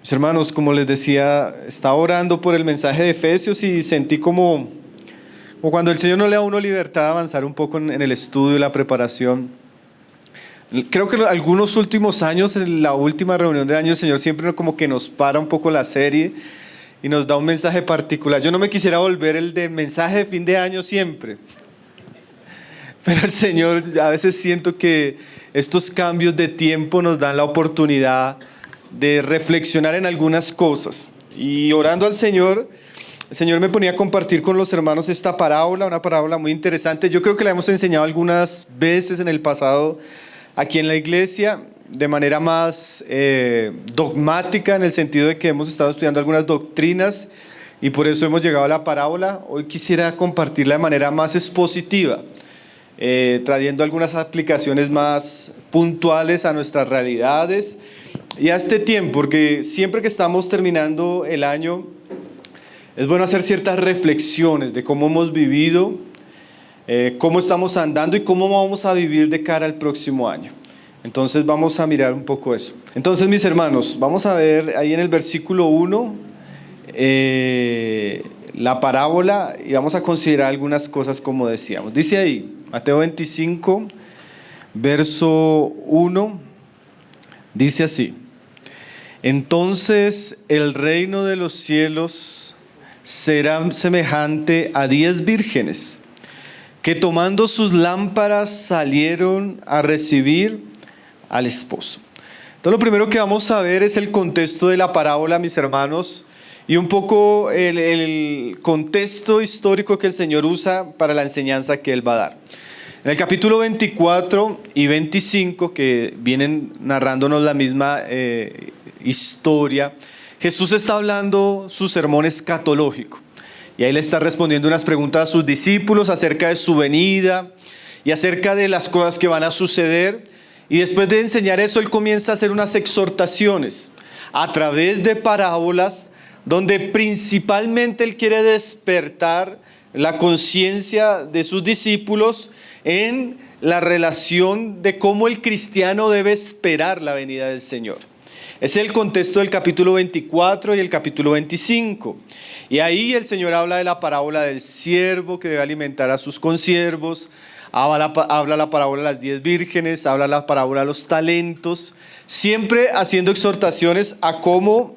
Mis hermanos, como les decía, estaba orando por el mensaje de Efesios y sentí como cuando el Señor nos le da a uno libertad de avanzar un poco en el estudio y la preparación. Creo que algunos últimos años, en la última reunión de año, el Señor siempre como que nos para un poco la serie y nos da un mensaje particular. Yo no me quisiera volver el de mensaje de fin de año siempre, pero el Señor, a veces siento que estos cambios de tiempo nos dan la oportunidad de reflexionar en algunas cosas. Y orando al Señor, el Señor me ponía a compartir con los hermanos esta parábola, una parábola muy interesante. Yo creo que la hemos enseñado algunas veces en el pasado aquí en la iglesia, de manera más dogmática, en el sentido de que hemos estado estudiando algunas doctrinas y por eso hemos llegado a la parábola. Hoy quisiera compartirla de manera más expositiva, trayendo algunas aplicaciones más puntuales a nuestras realidades y a este tiempo, porque siempre que estamos terminando el año es bueno hacer ciertas reflexiones de cómo hemos vivido, cómo estamos andando y cómo vamos a vivir de cara al próximo año. Entonces vamos a mirar un poco eso. Entonces, mis hermanos, vamos a ver ahí en el versículo 1 la parábola y vamos a considerar algunas cosas como decíamos. Dice ahí, Mateo 25, verso 1, dice así: entonces el reino de los cielos será semejante a 10 vírgenes que tomando sus lámparas salieron a recibir al esposo. Entonces lo primero que vamos a ver es el contexto de la parábola, mis hermanos, y un poco el contexto histórico que el Señor usa para la enseñanza que Él va a dar. En el capítulo 24 y 25, que vienen narrándonos la misma historia, Jesús está hablando su sermón escatológico. Y ahí le está respondiendo unas preguntas a sus discípulos acerca de su venida y acerca de las cosas que van a suceder. Y después de enseñar eso, Él comienza a hacer unas exhortaciones a través de parábolas, donde principalmente Él quiere despertar la conciencia de sus discípulos en la relación de cómo el cristiano debe esperar la venida del Señor. Ese es el contexto del capítulo 24 y el capítulo 25. Y ahí el Señor habla de la parábola del siervo que debe alimentar a sus consiervos, habla la parábola de las 10 vírgenes, habla la parábola de los talentos, siempre haciendo exhortaciones a cómo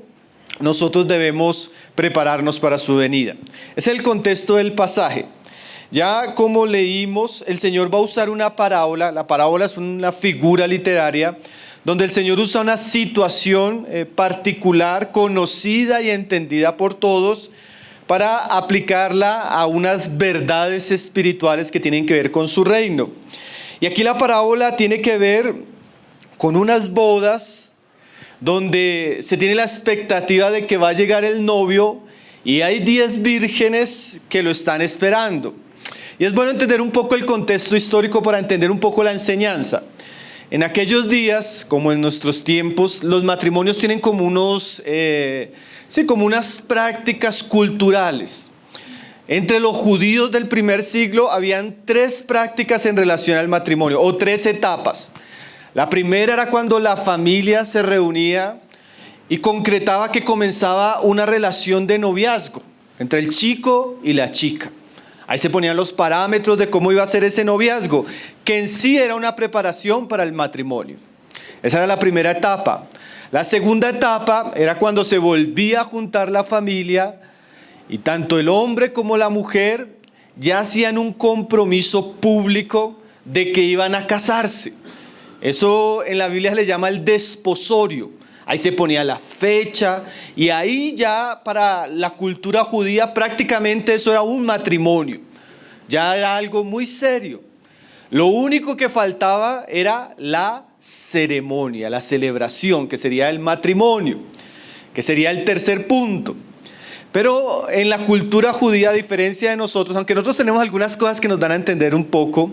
nosotros debemos prepararnos para su venida. Ese es el contexto del pasaje. Ya como leímos, el Señor va a usar una parábola. La parábola es una figura literaria donde el Señor usa una situación particular, conocida y entendida por todos, para aplicarla a unas verdades espirituales que tienen que ver con su reino. Y aquí la parábola tiene que ver con unas bodas donde se tiene la expectativa de que va a llegar el novio y hay 10 vírgenes que lo están esperando. Y es bueno entender un poco el contexto histórico para entender un poco la enseñanza. En aquellos días, como en nuestros tiempos, los matrimonios tienen como unas prácticas culturales. Entre los judíos del primer siglo habían 3 prácticas en relación al matrimonio, o 3 etapas. La primera era cuando la familia se reunía y concretaba que comenzaba una relación de noviazgo entre el chico y la chica. Ahí se ponían los parámetros de cómo iba a ser ese noviazgo, que en sí era una preparación para el matrimonio. Esa era la primera etapa. La segunda etapa era cuando se volvía a juntar la familia y tanto el hombre como la mujer ya hacían un compromiso público de que iban a casarse. Eso en la Biblia se le llama el desposorio. Ahí se ponía la fecha y ahí ya para la cultura judía prácticamente eso era un matrimonio. Ya era algo muy serio. Lo único que faltaba era la ceremonia, la celebración, que sería el matrimonio, que sería el tercer punto. Pero en la cultura judía, a diferencia de nosotros, aunque nosotros tenemos algunas cosas que nos dan a entender un poco,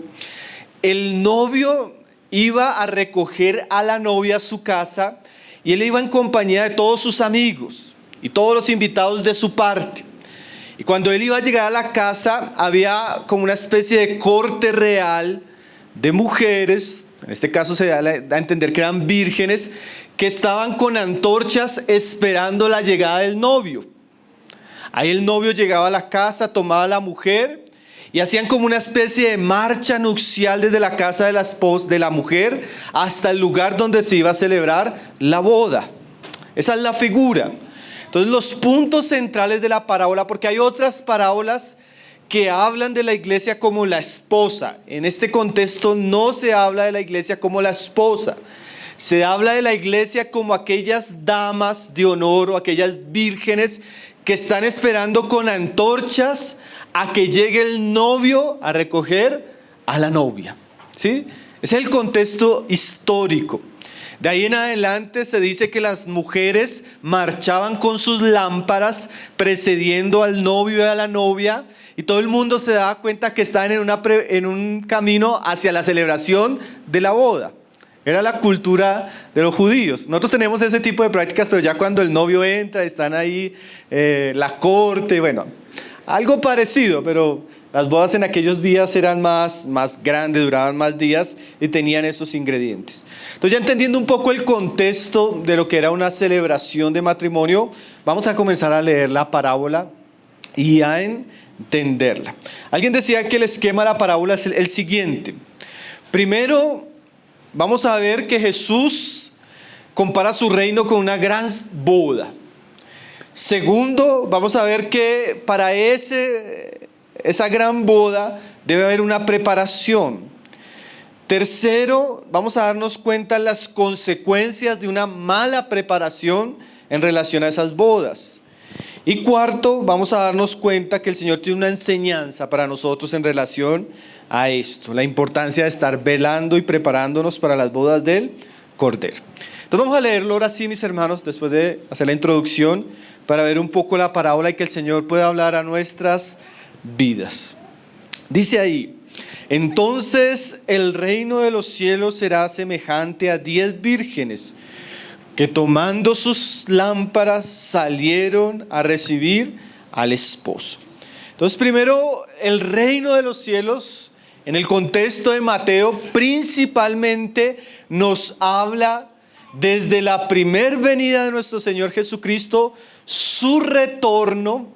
el novio iba a recoger a la novia a su casa y él iba en compañía de todos sus amigos y todos los invitados de su parte. Y cuando él iba a llegar a la casa, había como una especie de corte real de mujeres, en este caso se da a entender que eran vírgenes, que estaban con antorchas esperando la llegada del novio. Ahí el novio llegaba a la casa, tomaba a la mujer y hacían como una especie de marcha nupcial desde la casa de la mujer hasta el lugar donde se iba a celebrar la boda. Esa es la figura. Entonces los puntos centrales de la parábola, porque hay otras parábolas que hablan de la iglesia como la esposa. En este contexto no se habla de la iglesia como la esposa. Se habla de la iglesia como aquellas damas de honor o aquellas vírgenes que están esperando con antorchas a que llegue el novio a recoger a la novia. ¿Sí? Ese es el contexto histórico. De ahí en adelante se dice que las mujeres marchaban con sus lámparas precediendo al novio y a la novia, y todo el mundo se daba cuenta que estaban en un camino hacia la celebración de la boda. Era la cultura de los judíos. Nosotros tenemos ese tipo de prácticas, pero ya cuando el novio entra, están ahí la corte, bueno, algo parecido, pero las bodas en aquellos días eran más grandes, duraban más días y tenían esos ingredientes. Entonces, ya entendiendo un poco el contexto de lo que era una celebración de matrimonio, vamos a comenzar a leer la parábola y a entenderla. Alguien decía que el esquema de la parábola es el siguiente. Primero, vamos a ver que Jesús compara su reino con una gran boda. Segundo, vamos a ver que para esa gran boda debe haber una preparación. Tercero, vamos a darnos cuenta de las consecuencias de una mala preparación en relación a esas bodas. Y cuarto, vamos a darnos cuenta que el Señor tiene una enseñanza para nosotros en relación a esto, la importancia de estar velando y preparándonos para las bodas del Cordero. Entonces vamos a leerlo ahora sí, mis hermanos, después de hacer la introducción, para ver un poco la parábola y que el Señor pueda hablar a nuestras vidas. Dice ahí: entonces el reino de los cielos será semejante a 10 vírgenes que tomando sus lámparas salieron a recibir al esposo. Entonces, primero, el reino de los cielos, en el contexto de Mateo, principalmente nos habla desde la primer venida de nuestro Señor Jesucristo, su retorno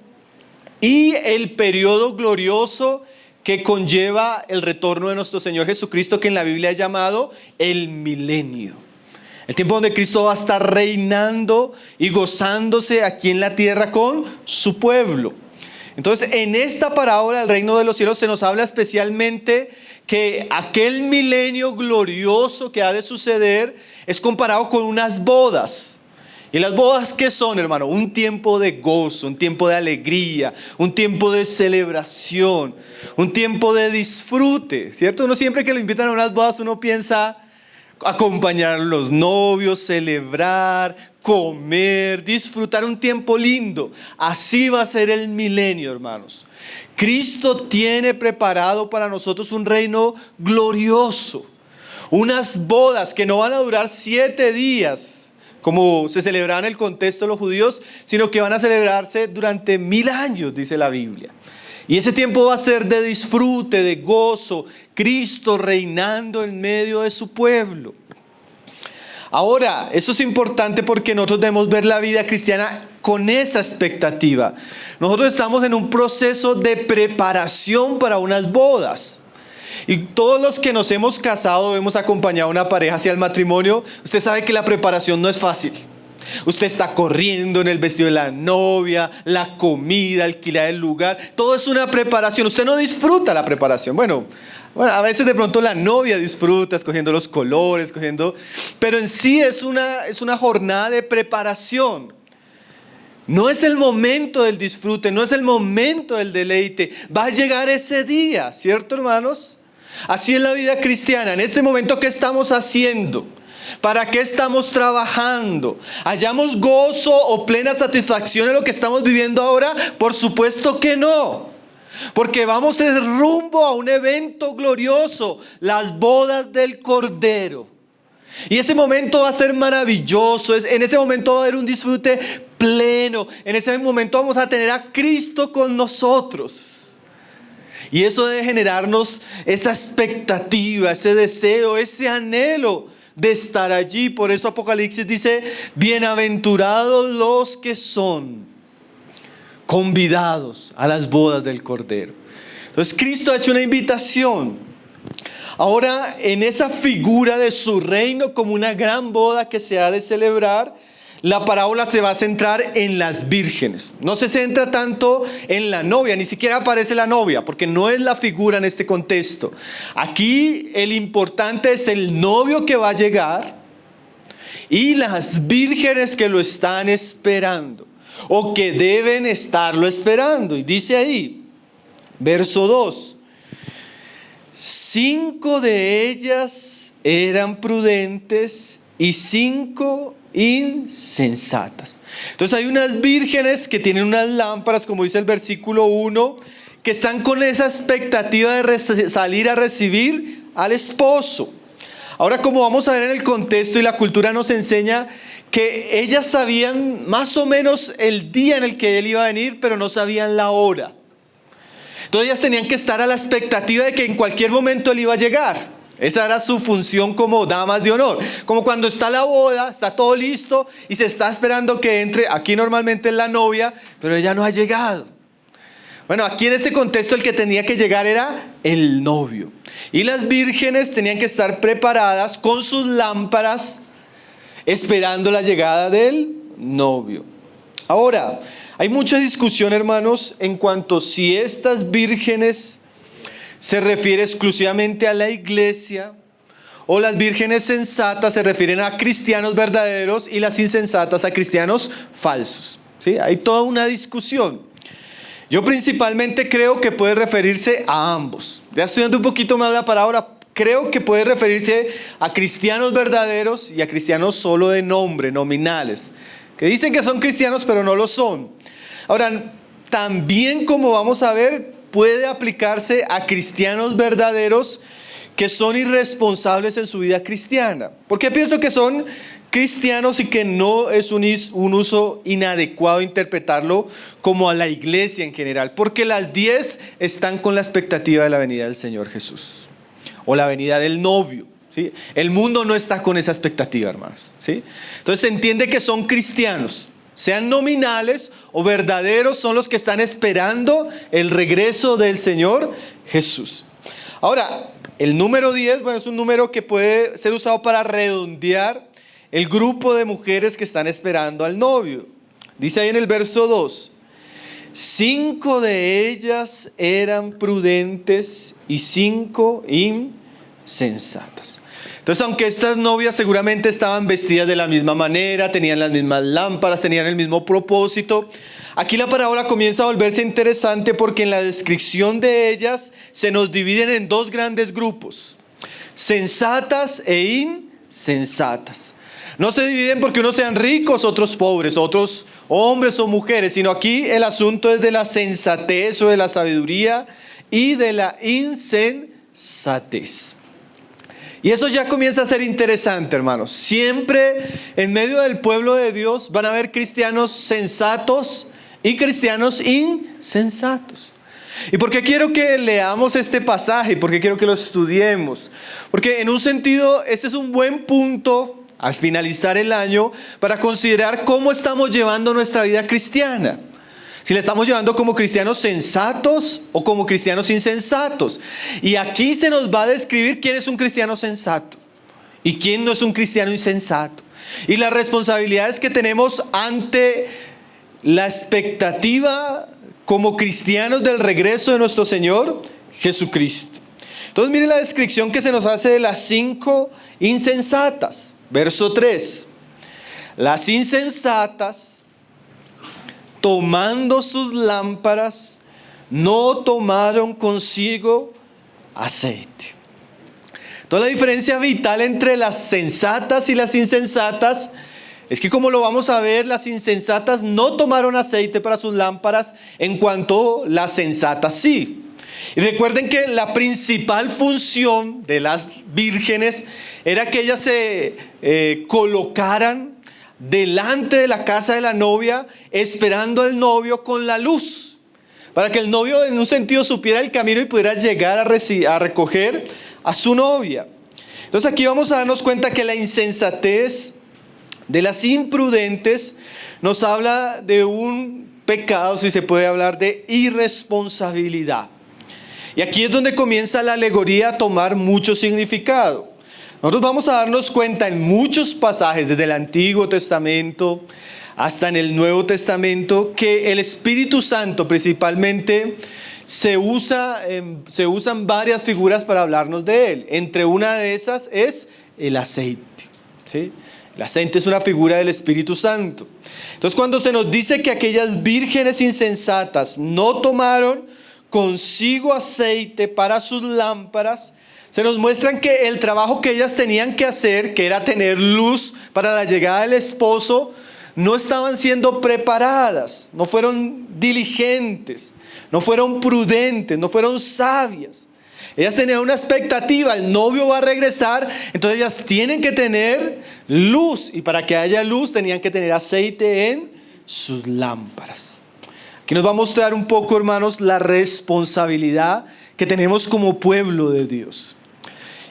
y el periodo glorioso que conlleva el retorno de nuestro Señor Jesucristo, que en la Biblia es llamado el milenio. El tiempo donde Cristo va a estar reinando y gozándose aquí en la tierra con su pueblo. Entonces, en esta parábola del reino de los cielos se nos habla especialmente que aquel milenio glorioso que ha de suceder es comparado con unas bodas. ¿Y las bodas qué son, hermano? Un tiempo de gozo, un tiempo de alegría, un tiempo de celebración, un tiempo de disfrute, ¿cierto? Uno siempre que lo invitan a unas bodas, uno piensa acompañar a los novios, celebrar, comer, disfrutar un tiempo lindo. Así va a ser el milenio, hermanos. Cristo tiene preparado para nosotros un reino glorioso, unas bodas que no van a durar 7 días, como se celebraba en el contexto de los judíos, sino que van a celebrarse durante 1000 años, dice la Biblia. Y ese tiempo va a ser de disfrute, de gozo, Cristo reinando en medio de su pueblo. Ahora, eso es importante porque nosotros debemos ver la vida cristiana con esa expectativa. Nosotros estamos en un proceso de preparación para unas bodas. Y todos los que nos hemos casado, hemos acompañado a una pareja hacia el matrimonio, usted sabe que la preparación no es fácil. Usted está corriendo en el vestido de la novia, la comida, alquilar el lugar, todo es una preparación. Usted no disfruta la preparación. Bueno, a veces de pronto la novia disfruta escogiendo los colores, pero en sí es una jornada de preparación. No es el momento del disfrute, no es el momento del deleite. Va a llegar ese día, ¿cierto, hermanos? Así es la vida cristiana. En este momento, ¿qué estamos haciendo? ¿Para qué estamos trabajando? ¿Hallamos gozo o plena satisfacción en lo que estamos viviendo ahora? Por supuesto que no. Porque vamos en rumbo a un evento glorioso, las bodas del Cordero. Y ese momento va a ser maravilloso. En ese momento va a haber un disfrute pleno. En ese momento vamos a tener a Cristo con nosotros. Y eso debe generarnos esa expectativa, ese deseo, ese anhelo de estar allí. Por eso Apocalipsis dice, bienaventurados los que son convidados a las bodas del Cordero. Entonces Cristo ha hecho una invitación. Ahora, en esa figura de su reino como una gran boda que se ha de celebrar, la parábola se va a centrar en las vírgenes. No se centra tanto en la novia, ni siquiera aparece la novia, porque no es la figura en este contexto. Aquí el importante es el novio que va a llegar y las vírgenes que lo están esperando, o que deben estarlo esperando. Y dice ahí, verso 2, 5 de ellas eran prudentes y 5 insensatas. Entonces hay unas vírgenes que tienen unas lámparas, como dice el versículo 1, que están con esa expectativa de salir a recibir al esposo. Ahora, como vamos a ver en el contexto y la cultura nos enseña que ellas sabían más o menos el día en el que él iba a venir, pero no sabían la hora. Entonces ellas tenían que estar a la expectativa de que en cualquier momento él iba a llegar. Esa era su función como damas de honor. Como cuando está la boda, está todo listo y se está esperando que entre. Aquí normalmente es la novia, pero ella no ha llegado. Bueno, aquí en este contexto el que tenía que llegar era el novio. Y las vírgenes tenían que estar preparadas con sus lámparas esperando la llegada del novio. Ahora, hay mucha discusión, hermanos, en cuanto si estas vírgenes se refiere exclusivamente a la iglesia, o las vírgenes sensatas se refieren a cristianos verdaderos y las insensatas a cristianos falsos. ¿Sí? Hay toda una discusión. Yo principalmente creo que puede referirse a ambos. Ya estudiando un poquito más la parábola, creo que puede referirse a cristianos verdaderos y a cristianos solo de nombre, nominales, que dicen que son cristianos pero no lo son. Ahora, también, como vamos a ver, puede aplicarse a cristianos verdaderos que son irresponsables en su vida cristiana. Porque pienso que son cristianos y que no es un uso inadecuado interpretarlo como a la iglesia en general. Porque las 10 están con la expectativa de la venida del Señor Jesús o la venida del novio. ¿Sí? El mundo no está con esa expectativa, hermanos. ¿Sí? Entonces se entiende que son cristianos. Sean nominales o verdaderos, son los que están esperando el regreso del Señor Jesús. Ahora, el número 10, bueno, es un número que puede ser usado para redondear el grupo de mujeres que están esperando al novio. Dice ahí en el verso 2, 5 de ellas eran prudentes y 5 insensatas. Entonces, aunque estas novias seguramente estaban vestidas de la misma manera, tenían las mismas lámparas, tenían el mismo propósito, aquí la parábola comienza a volverse interesante porque en la descripción de ellas se nos dividen en dos grandes grupos, sensatas e insensatas. No se dividen porque unos sean ricos, otros pobres, otros hombres o mujeres, sino aquí el asunto es de la sensatez o de la sabiduría y de la insensatez. Y eso ya comienza a ser interesante, hermanos. Siempre en medio del pueblo de Dios van a haber cristianos sensatos y cristianos insensatos. ¿Y por qué quiero que leamos este pasaje? ¿Por qué quiero que lo estudiemos? Porque en un sentido este es un buen punto al finalizar el año para considerar cómo estamos llevando nuestra vida cristiana. Si la estamos llevando como cristianos sensatos o como cristianos insensatos. Y aquí se nos va a describir quién es un cristiano sensato y quién no es un cristiano insensato. Y las responsabilidades que tenemos ante la expectativa como cristianos del regreso de nuestro Señor Jesucristo. Entonces miren la descripción que se nos hace de las 5 insensatas. Verso 3. Las insensatas, tomando sus lámparas, no tomaron consigo aceite. Entonces la diferencia vital entre las sensatas y las insensatas es que, como lo vamos a ver, las insensatas no tomaron aceite para sus lámparas, en cuanto las sensatas sí. Y recuerden que la principal función de las vírgenes era que ellas se colocaran delante de la casa de la novia, esperando al novio con la luz, para que el novio en un sentido supiera el camino y pudiera llegar a recoger a su novia. Entonces aquí vamos a darnos cuenta que la insensatez de las imprudentes nos habla de un pecado, si se puede hablar de irresponsabilidad. Y aquí es donde comienza la alegoría a tomar mucho significado. Nosotros vamos a darnos cuenta en muchos pasajes, desde el Antiguo Testamento hasta en el Nuevo Testamento, que el Espíritu Santo principalmente se usan varias figuras para hablarnos de él. Entre una de esas es el aceite, ¿sí? El aceite es una figura del Espíritu Santo. Entonces, cuando se nos dice que aquellas vírgenes insensatas no tomaron consigo aceite para sus lámparas, se nos muestran que el trabajo que ellas tenían que hacer, que era tener luz para la llegada del esposo, no estaban siendo preparadas, no fueron diligentes, no fueron prudentes, no fueron sabias. Ellas tenían una expectativa, el novio va a regresar, entonces ellas tienen que tener luz, y para que haya luz tenían que tener aceite en sus lámparas. Aquí nos va a mostrar un poco, hermanos, la responsabilidad que tenemos como pueblo de Dios.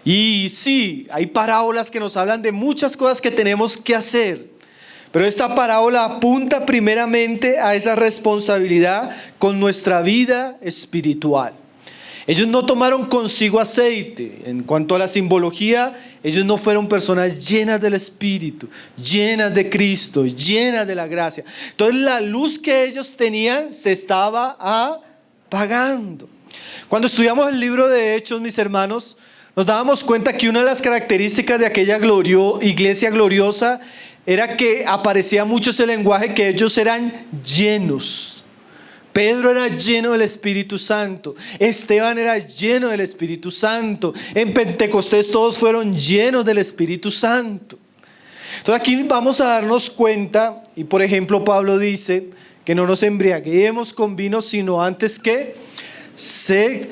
Y sí, hay parábolas que nos hablan de muchas cosas que tenemos que hacer, pero esta parábola apunta primeramente a esa responsabilidad con nuestra vida espiritual. Ellos no tomaron consigo aceite. En cuanto a la simbología, ellos no fueron personas llenas del Espíritu, llenas de Cristo, llenas de la gracia. Entonces la luz que ellos tenían se estaba apagando. Cuando estudiamos el libro de Hechos, mis hermanos, nos dábamos cuenta que una de las características de aquella iglesia gloriosa era que aparecía mucho ese lenguaje, que ellos eran llenos. Pedro era lleno del Espíritu Santo. Esteban era lleno del Espíritu Santo. En Pentecostés todos fueron llenos del Espíritu Santo. Entonces aquí vamos a darnos cuenta, y por ejemplo Pablo dice que no nos embriaguemos con vino, sino antes que ser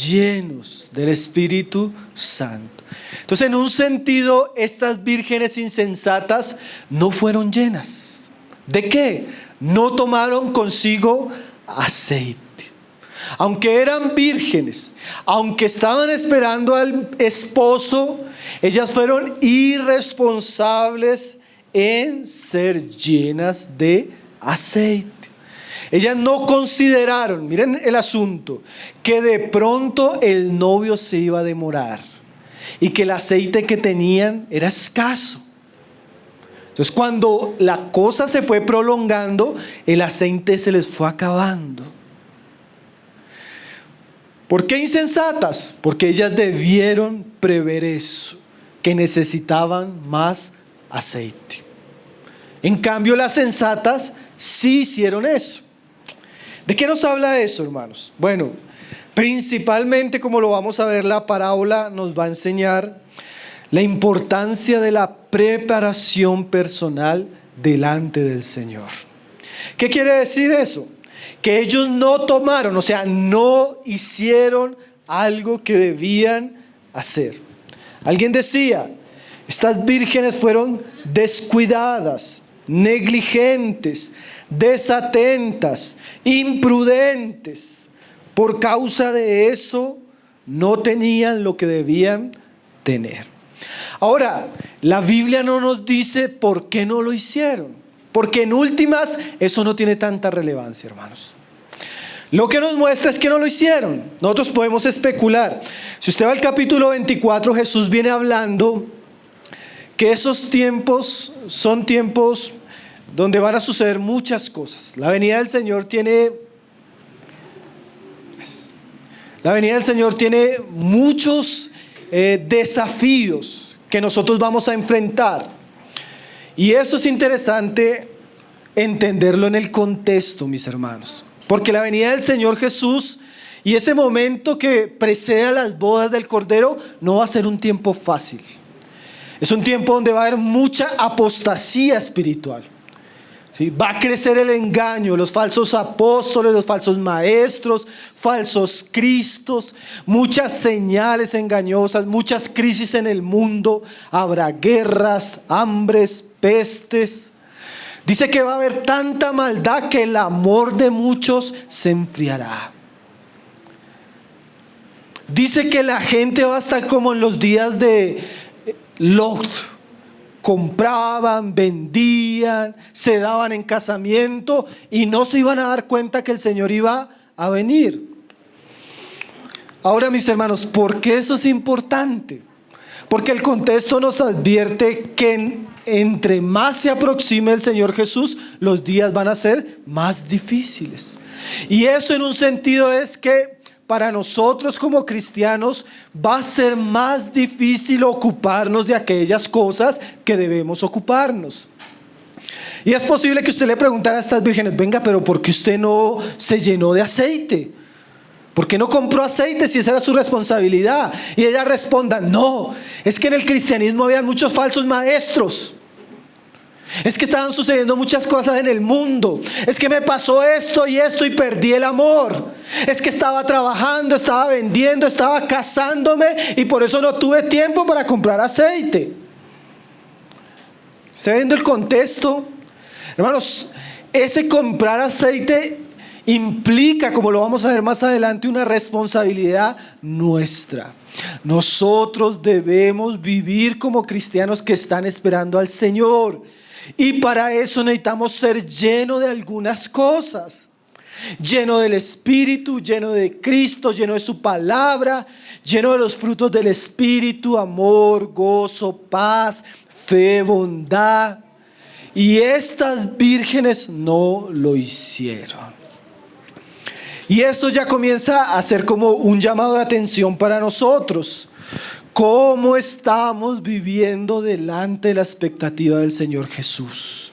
llenos del Espíritu Santo. Entonces, en un sentido, estas vírgenes insensatas no fueron llenas. ¿De qué? No tomaron consigo aceite. Aunque eran vírgenes, aunque estaban esperando al esposo, ellas fueron irresponsables en ser llenas de aceite. Ellas no consideraron, miren el asunto, que de pronto el novio se iba a demorar y que el aceite que tenían era escaso. Entonces, cuando la cosa se fue prolongando, el aceite se les fue acabando. ¿Por qué insensatas? Porque ellas debieron prever eso, que necesitaban más aceite. En cambio, las sensatas sí hicieron eso. ¿De qué nos habla eso, hermanos? Bueno, principalmente, como lo vamos a ver, la parábola nos va a enseñar la importancia de la preparación personal delante del Señor. ¿Qué quiere decir eso? Que ellos no tomaron, o sea, no hicieron algo que debían hacer. Alguien decía, estas vírgenes fueron descuidadas, negligentes, desatentas, imprudentes. Por causa de eso, no tenían lo que debían tener. Ahora, la Biblia no nos dice por qué no lo hicieron, porque en últimas eso no tiene tanta relevancia, hermanos. Lo que nos muestra es que no lo hicieron. Nosotros podemos especular. Si usted va al capítulo 24, Jesús viene hablando que esos tiempos son tiempos donde van a suceder muchas cosas. La venida del Señor tiene muchos desafíos que nosotros vamos a enfrentar. Y eso es interesante entenderlo en el contexto, mis hermanos. Porque la venida del Señor Jesús y ese momento que precede a las bodas del Cordero no va a ser un tiempo fácil. Es un tiempo donde va a haber mucha apostasía espiritual. ¿Sí? Va a crecer el engaño, los falsos apóstoles, los falsos maestros, falsos cristos, muchas señales engañosas, muchas crisis en el mundo, habrá guerras, hambres, pestes. Dice que va a haber tanta maldad que el amor de muchos se enfriará. Dice que la gente va a estar como en los días de Lot. Compraban, vendían, se daban en casamiento y no se iban a dar cuenta que el Señor iba a venir. Ahora, mis hermanos, ¿por qué eso es importante? Porque el contexto nos advierte que entre más se aproxime el Señor Jesús, los días van a ser más difíciles. Y eso en un sentido es que para nosotros como cristianos va a ser más difícil ocuparnos de aquellas cosas que debemos ocuparnos. Y es posible que usted le preguntara a estas vírgenes: venga, pero ¿por qué usted no se llenó de aceite? ¿Por qué no compró aceite si esa era su responsabilidad? Y ellas respondan: no, es que en el cristianismo había muchos falsos maestros. Es que estaban sucediendo muchas cosas en el mundo. Es que me pasó esto y perdí el amor. Es que estaba trabajando, estaba vendiendo, estaba casándome y por eso no tuve tiempo para comprar aceite. ¿Está viendo el contexto? Hermanos, ese comprar aceite implica, como lo vamos a ver más adelante, una responsabilidad nuestra. Nosotros debemos vivir como cristianos que están esperando al Señor. Y para eso necesitamos ser llenos de algunas cosas. Lleno del Espíritu, lleno de Cristo, lleno de su palabra, lleno de los frutos del Espíritu: amor, gozo, paz, fe, bondad. Y estas vírgenes no lo hicieron. Y esto ya comienza a ser como un llamado de atención para nosotros. ¿Cómo estamos viviendo delante de la expectativa del Señor Jesús?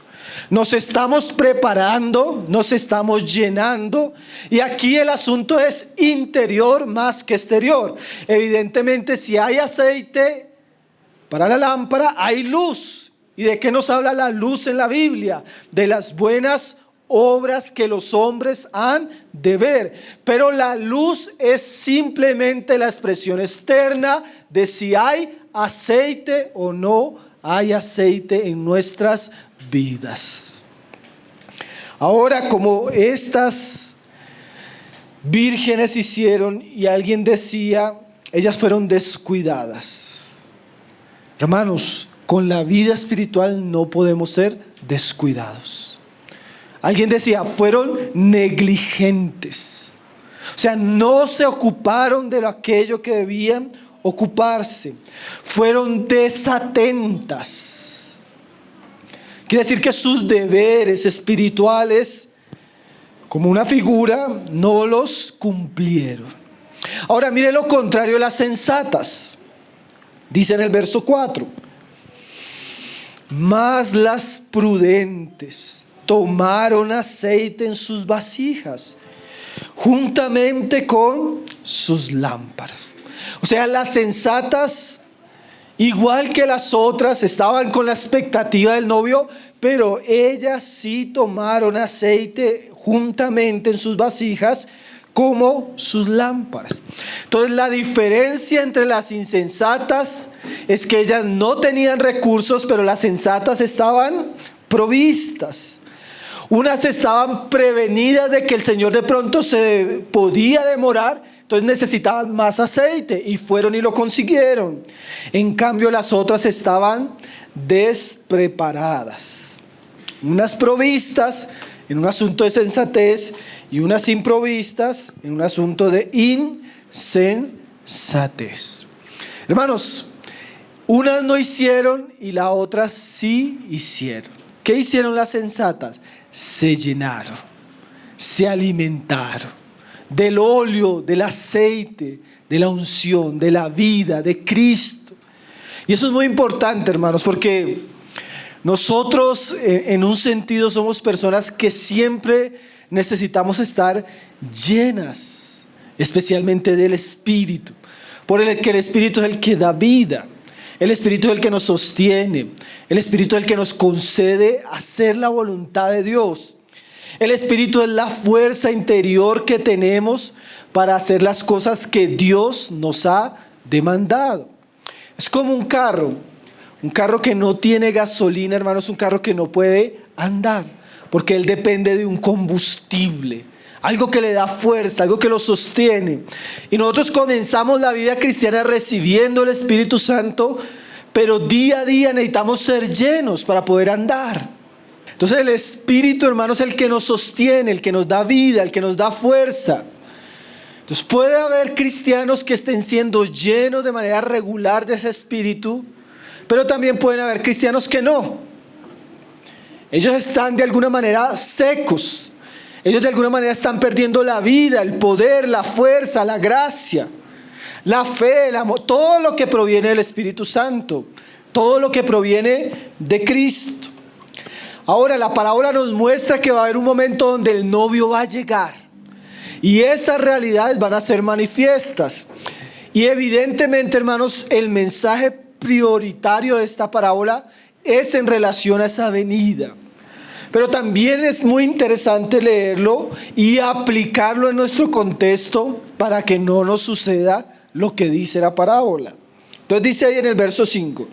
Nos estamos preparando, nos estamos llenando, y aquí el asunto es interior más que exterior. Evidentemente, si hay aceite para la lámpara, hay luz. ¿Y de qué nos habla la luz en la Biblia? De las buenas obras que los hombres han de ver. Pero la luz es simplemente la expresión externa de si hay aceite o no hay aceite en nuestras vidas. Ahora, como estas vírgenes hicieron, y alguien decía, ellas fueron descuidadas. Hermanos, con la vida espiritual no podemos ser descuidados. Alguien decía, fueron negligentes. O sea, no se ocuparon de aquello que debían ocuparse. Fueron desatentas. Quiere decir que sus deberes espirituales, como una figura, no los cumplieron. Ahora mire lo contrario de las sensatas. Dice en el verso 4: mas las prudentes tomaron aceite en sus vasijas, juntamente con sus lámparas. O sea, las sensatas, igual que las otras, estaban con la expectativa del novio, pero ellas sí tomaron aceite juntamente en sus vasijas como sus lámparas. Entonces, la diferencia entre las insensatas es que ellas no tenían recursos, pero las sensatas estaban provistas. Unas estaban prevenidas de que el Señor de pronto se podía demorar, entonces necesitaban más aceite y fueron y lo consiguieron. En cambio, las otras estaban despreparadas. Unas provistas en un asunto de sensatez y unas improvistas en un asunto de insensatez. Hermanos, unas no hicieron y las otras sí hicieron. ¿Qué hicieron las sensatas? Se llenaron, se alimentaron del óleo, del aceite, de la unción, de la vida, de Cristo. Y eso es muy importante, hermanos, porque nosotros en un sentido somos personas que siempre necesitamos estar llenas, especialmente del Espíritu, por el que el Espíritu es el que da vida. El Espíritu es el que nos sostiene. El Espíritu es el que nos concede hacer la voluntad de Dios. El Espíritu es la fuerza interior que tenemos para hacer las cosas que Dios nos ha demandado. Es como un carro que no tiene gasolina, hermanos, un carro que no puede andar, porque él depende de un combustible. algo que le da fuerza, algo que lo sostiene. Y nosotros comenzamos la vida cristiana recibiendo el Espíritu Santo, pero día a día necesitamos ser llenos para poder andar. Entonces el Espíritu, hermanos, es el que nos sostiene, el que nos da vida, el que nos da fuerza. Entonces puede haber cristianos que estén siendo llenos de manera regular de ese Espíritu, pero también pueden haber cristianos que no. Ellos están de alguna manera secos. Ellos de alguna manera están perdiendo la vida, el poder, la fuerza, la gracia, la fe, el amor, todo lo que proviene del Espíritu Santo, todo lo que proviene de Cristo. Ahora la parábola nos muestra que va a haber un momento donde el novio va a llegar y esas realidades van a ser manifiestas. Y evidentemente, hermanos, el mensaje prioritario de esta parábola es en relación a esa venida. Pero también es muy interesante leerlo y aplicarlo en nuestro contexto para que no nos suceda lo que dice la parábola. Entonces dice ahí en el verso 5: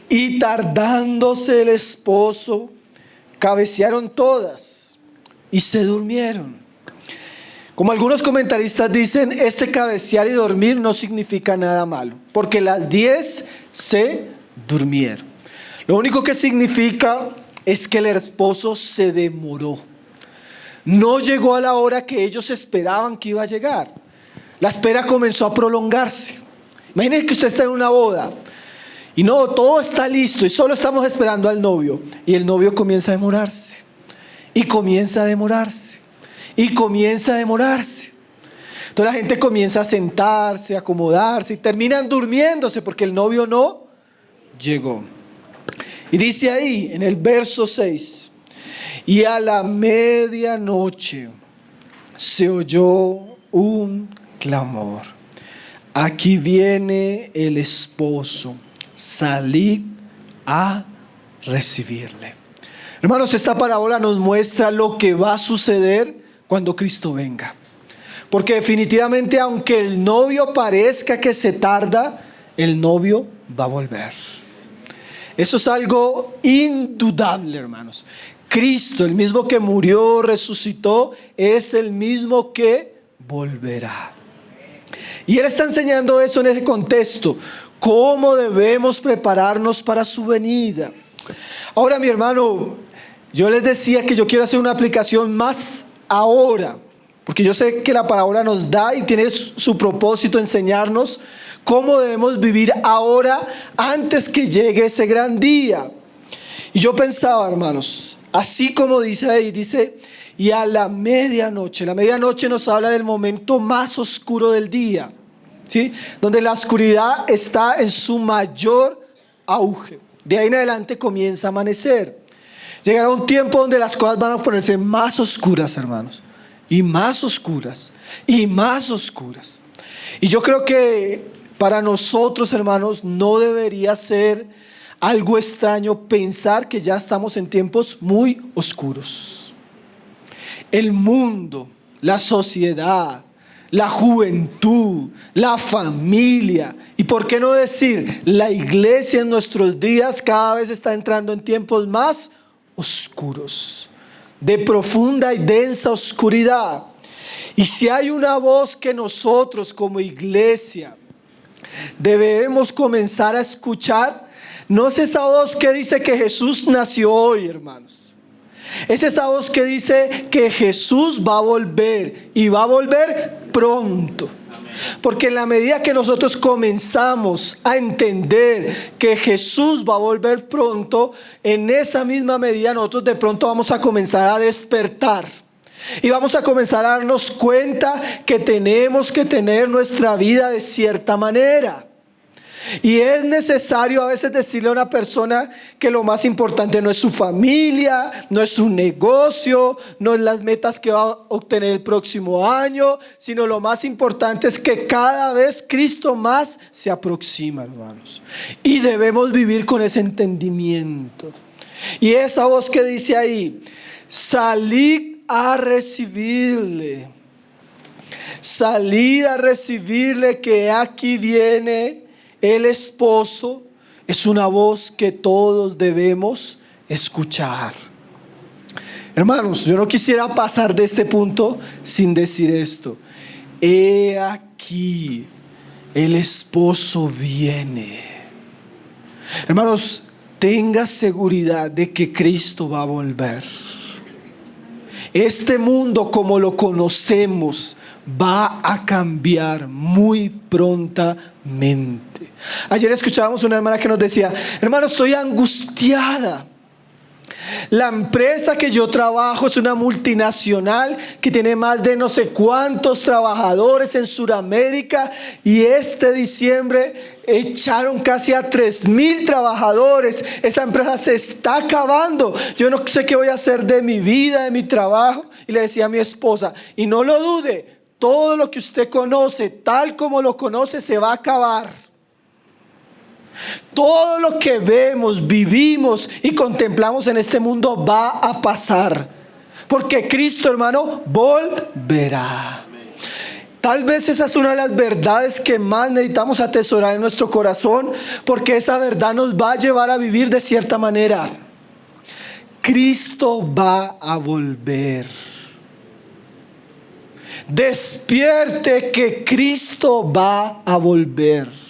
y tardándose el esposo, cabecearon todas y se durmieron. Como algunos comentaristas dicen, este cabecear y dormir no significa nada malo, porque las 10 se durmieron. Lo único que significa es que el esposo se demoró. No llegó a la hora que ellos esperaban que iba a llegar. La espera comenzó a prolongarse. Imagínense que usted está en una boda y no, todo está listo y solo estamos esperando al novio. Y el novio comienza a demorarse. Y comienza a demorarse. Y comienza a demorarse. Entonces la gente comienza a sentarse, a acomodarse y terminan durmiéndose porque el novio no llegó. Y dice ahí en el verso 6: y a la medianoche se oyó un clamor: aquí viene el esposo, salid a recibirle. Hermanos, esta parábola nos muestra lo que va a suceder cuando Cristo venga. Porque definitivamente, aunque el novio parezca que se tarda, el novio va a volver. Eso es algo indudable, hermanos. Cristo, el mismo que murió, resucitó, es el mismo que volverá. Y Él está enseñando eso en ese contexto. Cómo debemos prepararnos para su venida. Ahora, mi hermano, yo les decía que yo quiero hacer una aplicación más ahora. Porque yo sé que la parábola nos da y tiene su propósito enseñarnos cómo debemos vivir ahora antes que llegue ese gran día. Y yo pensaba, hermanos, así como dice ahí, dice, y a la medianoche nos habla del momento más oscuro del día, ¿sí? Donde la oscuridad está en su mayor auge. De ahí en adelante comienza a amanecer. Llegará un tiempo donde las cosas van a ponerse más oscuras, hermanos, y más oscuras, y más oscuras. Y yo creo que para nosotros, hermanos, no debería ser algo extraño pensar que ya estamos en tiempos muy oscuros. El mundo, la sociedad, la juventud, la familia y por qué no decir la iglesia en nuestros días cada vez está entrando en tiempos más oscuros, de profunda y densa oscuridad. Y si hay una voz que nosotros como iglesia debemos comenzar a escuchar, no es esa voz que dice que Jesús nació hoy, hermanos. Es esa voz que dice que Jesús va a volver y va a volver pronto. Porque en la medida que nosotros comenzamos a entender que Jesús va a volver pronto, en esa misma medida nosotros de pronto vamos a comenzar a despertar. Y vamos a comenzar a darnos cuenta que tenemos que tener nuestra vida de cierta manera. Y es necesario a veces decirle a una persona que lo más importante no es su familia, no es su negocio, no es las metas que va a obtener el próximo año, sino lo más importante es que cada vez Cristo más se aproxima, hermanos. Y debemos vivir con ese entendimiento. Y esa voz que dice ahí, salid a recibirle. Salid a recibirle, que aquí viene el esposo. Es una voz que todos debemos escuchar. Hermanos, yo no quisiera pasar de este punto sin decir esto. He aquí, el esposo viene. Hermanos, tenga seguridad de que Cristo va a volver. Este mundo como lo conocemos va a cambiar muy prontamente. Ayer escuchábamos una hermana que nos decía: hermano, estoy angustiada. La empresa que yo trabajo es una multinacional que tiene más de no sé cuántos trabajadores en Sudamérica, y este diciembre echaron casi a 3,000 trabajadores. Esa empresa se está acabando. Yo no sé qué voy a hacer de mi vida, de mi trabajo. Y le decía a mi esposa: y no lo dude, todo lo que usted conoce, tal como lo conoce, se va a acabar. Todo lo que vemos, vivimos y contemplamos en este mundo va a pasar, porque Cristo, hermano, volverá. Tal vez esa es una de las verdades que más necesitamos atesorar en nuestro corazón, porque esa verdad nos va a llevar a vivir de cierta manera. Cristo va a volver. Despierte, que Cristo va a volver.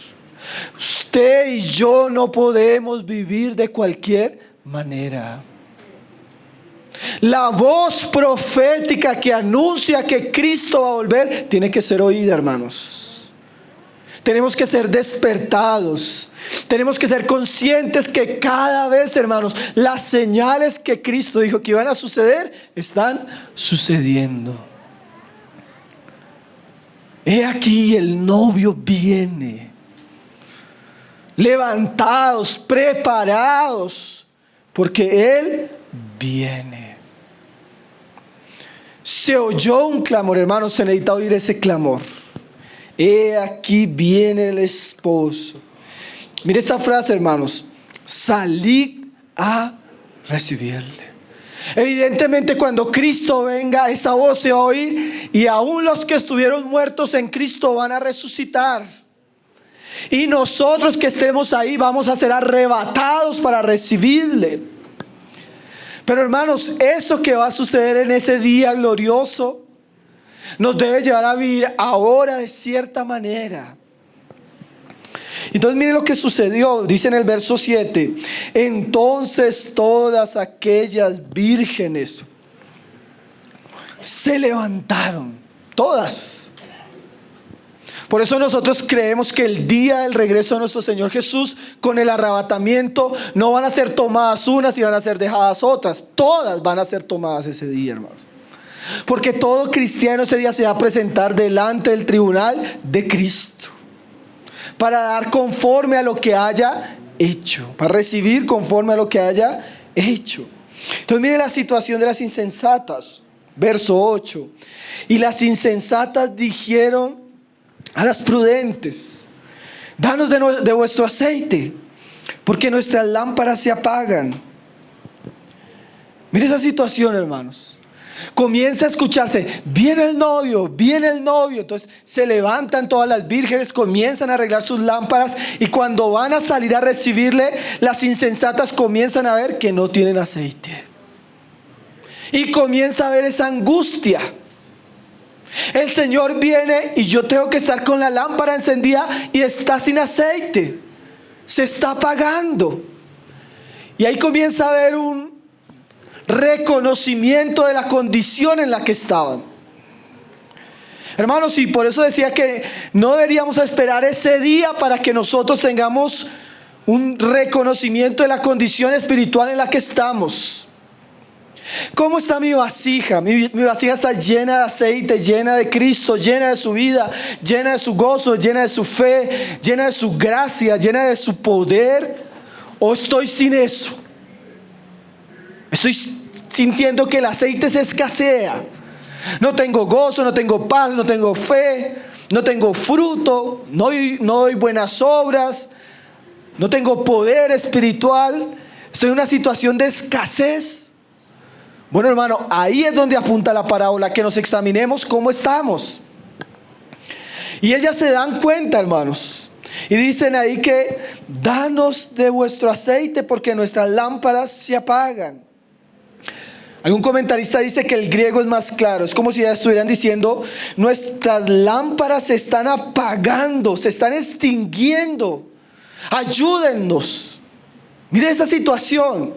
Usted y yo no podemos vivir de cualquier manera. La voz profética que anuncia que Cristo va a volver tiene que ser oída, hermanos. Tenemos que ser despertados. Tenemos que ser conscientes que cada vez, hermanos, las señales que Cristo dijo que iban a suceder están sucediendo. He aquí, el novio viene. Levantados, preparados, porque Él viene. Se oyó un clamor, hermanos, se necesita oír ese clamor. He aquí viene el esposo. Mire esta frase, hermanos: salid a recibirle. Evidentemente, cuando Cristo venga, esa voz se va a oír, y aún los que estuvieron muertos en Cristo van a resucitar. Y nosotros que estemos ahí vamos a ser arrebatados para recibirle. Pero hermanos, eso que va a suceder en ese día glorioso nos debe llevar a vivir ahora de cierta manera. Entonces mire lo que sucedió. Dice en el verso 7: entonces todas aquellas vírgenes se levantaron. Todas. Por eso nosotros creemos que el día del regreso de nuestro Señor Jesús, con el arrebatamiento, no van a ser tomadas unas y van a ser dejadas otras. Todas van a ser tomadas ese día, hermanos. Porque todo cristiano ese día se va a presentar delante del tribunal de Cristo, para dar conforme a lo que haya hecho, para recibir conforme a lo que haya hecho. Entonces mire la situación de las insensatas. Verso 8: y las insensatas dijeron a las prudentes: danos de vuestro aceite, porque nuestras lámparas se apagan. Mire esa situación, hermanos. Comienza a escucharse: viene el novio, viene el novio. Entonces se levantan todas las vírgenes, comienzan a arreglar sus lámparas, y cuando van a salir a recibirle, las insensatas comienzan a ver que no tienen aceite. Y comienza a ver esa angustia. El Señor viene y yo tengo que estar con la lámpara encendida y está sin aceite. Se está apagando. Y ahí comienza a haber un reconocimiento de la condición en la que estaban. Hermanos, y por eso decía que no deberíamos esperar ese día para que nosotros tengamos un reconocimiento de la condición espiritual en la que estamos. ¿Cómo está mi vasija? Mi vasija está llena de aceite, llena de Cristo, llena de su vida, llena de su gozo, llena de su fe, llena de su gracia, llena de su poder. ¿O estoy sin eso? Estoy sintiendo que el aceite se escasea. No tengo gozo, no tengo paz, no tengo fe, no tengo fruto, no doy buenas obras, no tengo poder espiritual. Estoy en una situación de escasez. Bueno, hermano, ahí es donde apunta la parábola, que nos examinemos cómo estamos. Y ellas se dan cuenta, hermanos, y dicen ahí que danos de vuestro aceite porque nuestras lámparas se apagan. Algún comentarista dice que el griego es más claro. Es como si ya estuvieran diciendo: nuestras lámparas se están apagando, se están extinguiendo. Ayúdennos. Mire esa situación.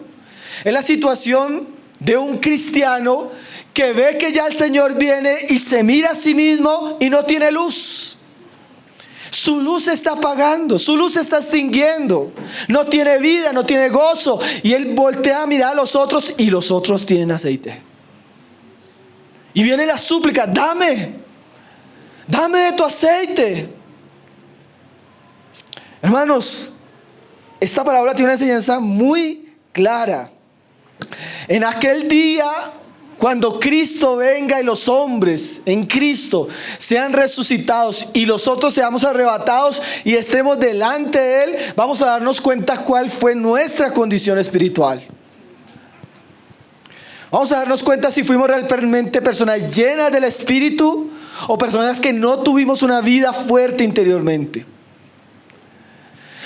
Es la situación de un cristiano que ve que ya el Señor viene y se mira a sí mismo y no tiene luz. Su luz se está apagando, su luz se está extinguiendo. No tiene vida, no tiene gozo. Y él voltea a mirar a los otros y los otros tienen aceite. Y viene la súplica: dame de tu aceite. Hermanos, esta parábola tiene una enseñanza muy clara. En aquel día, cuando Cristo venga y los hombres en Cristo sean resucitados y los otros seamos arrebatados y estemos delante de Él, vamos a darnos cuenta cuál fue nuestra condición espiritual. Vamos a darnos cuenta si fuimos realmente personas llenas del Espíritu o personas que no tuvimos una vida fuerte interiormente.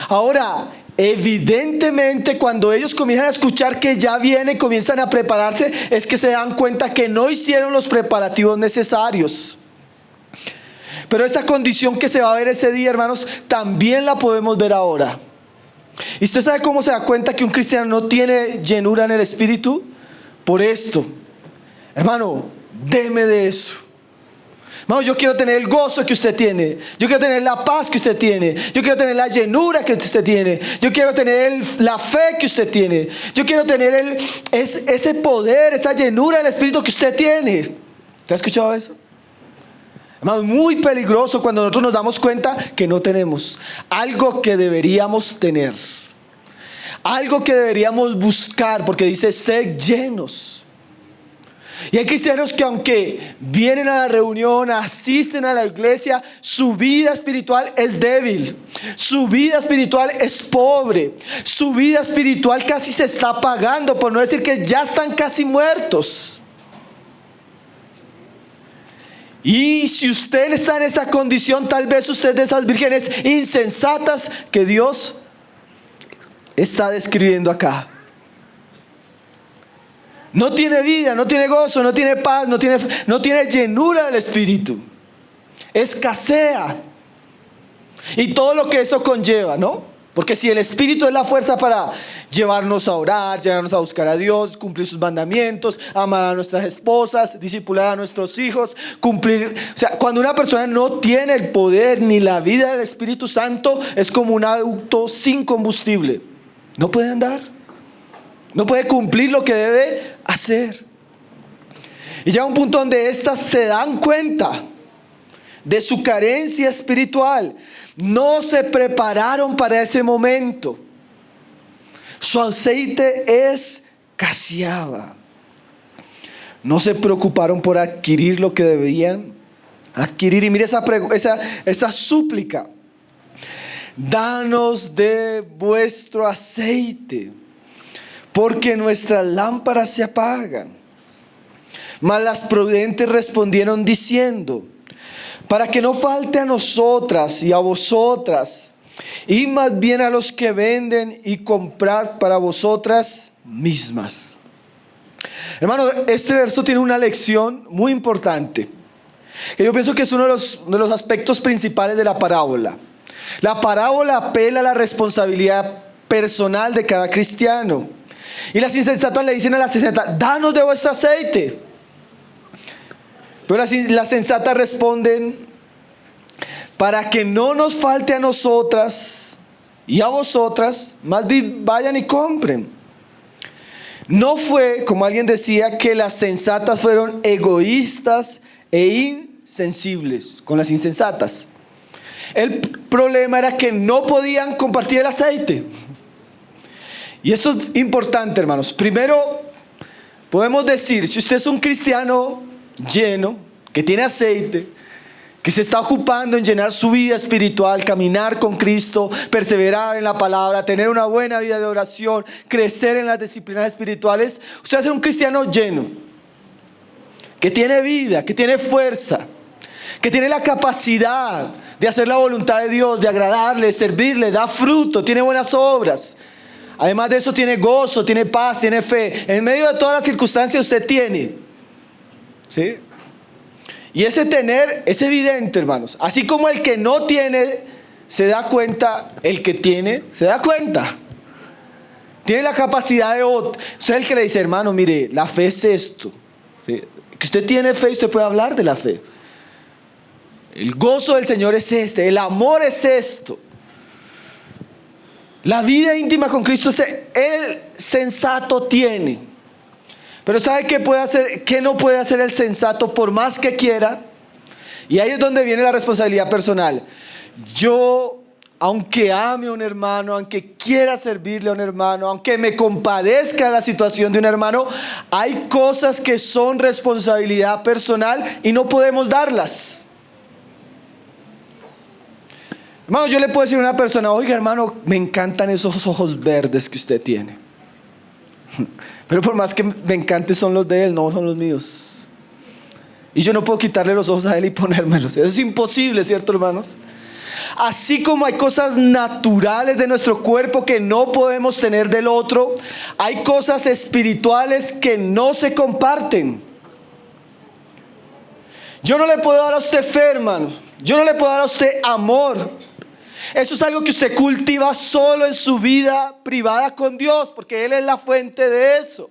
Ahora, evidentemente, cuando ellos comienzan a escuchar que ya viene, comienzan a prepararse, es que se dan cuenta que no hicieron los preparativos necesarios. Pero esta condición que se va a ver ese día, hermanos, también la podemos ver ahora. ¿Y usted sabe cómo se da cuenta que un cristiano no tiene llenura en el Espíritu? Por esto: hermano, deme de eso. Hermano, yo quiero tener el gozo que usted tiene. Yo quiero tener la paz que usted tiene. Yo quiero tener la llenura que usted tiene. Yo quiero tener la fe que usted tiene. Yo quiero tener ese poder, esa llenura del Espíritu que usted tiene. ¿Usted ha escuchado eso? Hermano, es muy peligroso cuando nosotros nos damos cuenta que no tenemos algo que deberíamos tener. Algo que deberíamos buscar, porque dice: sed llenos. Y hay cristianos que, aunque vienen a la reunión, asisten a la iglesia, su vida espiritual es débil. Su vida espiritual es pobre. Su vida espiritual casi se está apagando, por no decir que ya están casi muertos. Y si usted está en esa condición, tal vez usted es de esas vírgenes insensatas que Dios está describiendo acá. No tiene vida, no tiene gozo, no tiene paz, no tiene llenura del Espíritu. Escasea. Y todo lo que eso conlleva, ¿no? Porque si el Espíritu es la fuerza para llevarnos a orar, llevarnos a buscar a Dios, cumplir sus mandamientos, amar a nuestras esposas, discipular a nuestros hijos, cumplir... O sea, cuando una persona no tiene el poder ni la vida del Espíritu Santo, es como un auto sin combustible. No puede andar. No puede cumplir lo que debe hacer. Y llega un punto donde éstas se dan cuenta de su carencia espiritual. No se prepararon para ese momento. Su aceite escaseaba. No se preocuparon por adquirir lo que debían adquirir. Y mire esa súplica: danos de vuestro aceite, porque nuestras lámparas se apagan. Mas las prudentes respondieron diciendo: para que no falte a nosotras y a vosotras, y más bien a los que venden y comprad para vosotras mismas. Hermano, este verso tiene una lección muy importante, que yo pienso que es uno de los aspectos principales de la parábola. La parábola apela a la responsabilidad personal de cada cristiano. Y las insensatas le dicen a las sensatas: danos de vuestro aceite. Pero las sensatas responden: para que no nos falte a nosotras y a vosotras, más bien vayan y compren. No fue, como alguien decía, que las sensatas fueron egoístas e insensibles con las insensatas. El problema era que no podían compartir el aceite. Y esto es importante, hermanos. Primero, podemos decir, si usted es un cristiano lleno, que tiene aceite, que se está ocupando en llenar su vida espiritual, caminar con Cristo, perseverar en la palabra, tener una buena vida de oración, crecer en las disciplinas espirituales, usted es un cristiano lleno, que tiene vida, que tiene fuerza, que tiene la capacidad de hacer la voluntad de Dios, de agradarle, servirle, da fruto, tiene buenas obras. Además de eso tiene gozo, tiene paz, tiene fe. En medio de todas las circunstancias usted tiene. ¿Sí? Y ese tener es evidente, hermanos. Así como el que no tiene se da cuenta, el que tiene se da cuenta. Tiene la capacidad de otro. Usted es el que le dice, hermano, mire, la fe es esto. ¿Sí? Que usted tiene fe y usted puede hablar de la fe. El gozo del Señor es este, el amor es esto. La vida íntima con Cristo el sensato tiene. Pero ¿sabe qué puede hacer? ¿Qué no puede hacer el sensato por más que quiera? Y ahí es donde viene la responsabilidad personal. Yo, aunque ame a un hermano, aunque quiera servirle a un hermano, aunque me compadezca de la situación de un hermano, hay cosas que son responsabilidad personal y no podemos darlas. Hermano, yo le puedo decir a una persona, oiga hermano, me encantan esos ojos verdes que usted tiene. Pero por más que me encante son los de él, no son los míos. Y yo no puedo quitarle los ojos a él y ponérmelos. Eso es imposible, ¿cierto, hermanos? Así como hay cosas naturales de nuestro cuerpo que no podemos tener del otro, hay cosas espirituales que no se comparten. Yo no le puedo dar a usted fe, hermano. Yo no le puedo dar a usted amor. Eso es algo que usted cultiva solo en su vida privada con Dios, porque Él es la fuente de eso.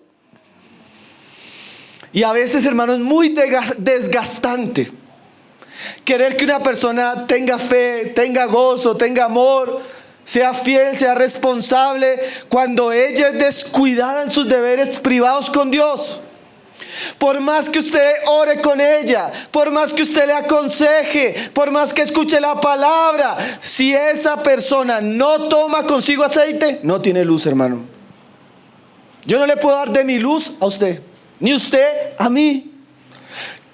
Y a veces, hermano, es muy desgastante querer que una persona tenga fe, tenga gozo, tenga amor, sea fiel, sea responsable, cuando ella es descuidada en sus deberes privados con Dios. Por más que usted ore con ella, por más que usted le aconseje, por más que escuche la palabra, si esa persona no toma consigo aceite, no tiene luz, hermano. Yo no le puedo dar de mi luz a usted, ni usted a mí.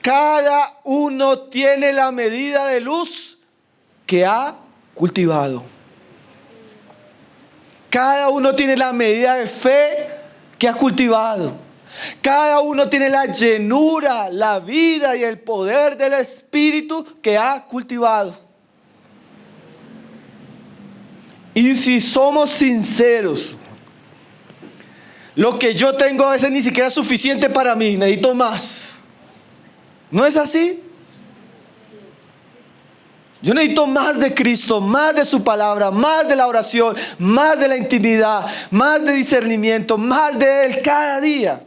Cada uno tiene la medida de luz que ha cultivado. Cada uno tiene la medida de fe que ha cultivado. Cada uno tiene la llenura, la vida y el poder del Espíritu que ha cultivado. Y si somos sinceros, lo que yo tengo a veces ni siquiera es suficiente para mí, necesito más. ¿No es así? Yo necesito más de Cristo, más de su palabra, más de la oración, más de la intimidad, más de discernimiento, más de Él cada día.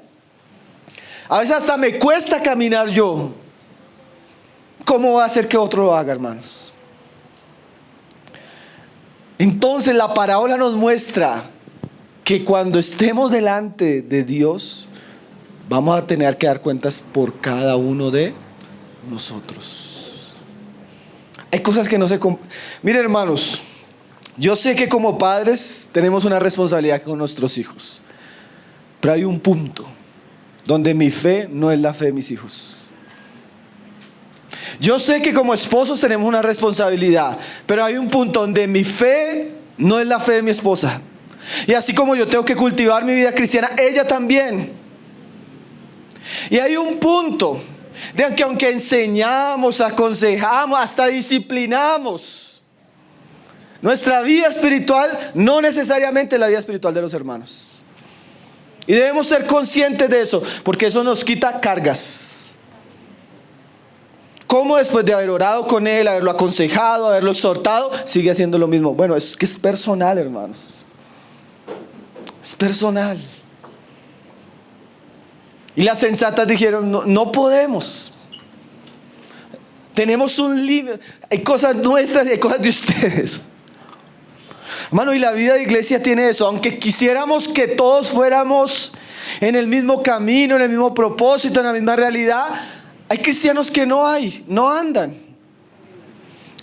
A veces hasta me cuesta caminar yo. ¿Cómo va a hacer que otro lo haga, hermanos? Entonces la parábola nos muestra que cuando estemos delante de Dios, vamos a tener que dar cuentas por cada uno de nosotros. Hay cosas que no se... Miren, hermanos, yo sé que como padres tenemos una responsabilidad con nuestros hijos. Pero hay un punto donde mi fe no es la fe de mis hijos. Yo sé que como esposos tenemos una responsabilidad, pero hay un punto donde mi fe no es la fe de mi esposa. Y así como yo tengo que cultivar mi vida cristiana, ella también. Y hay un punto de que aunque enseñamos, aconsejamos, hasta disciplinamos, nuestra vida espiritual no necesariamente es la vida espiritual de los hermanos. Y debemos ser conscientes de eso, porque eso nos quita cargas. ¿Cómo después de haber orado con él, haberlo aconsejado, haberlo exhortado, sigue haciendo lo mismo? Bueno, es que es personal, hermanos. Es personal. Y las sensatas dijeron, no podemos. Tenemos un límite. Hay cosas nuestras y hay cosas de ustedes. Hermano, y la vida de iglesia tiene eso. Aunque quisiéramos que todos fuéramos en el mismo camino, en el mismo propósito, en la misma realidad, hay cristianos que no andan.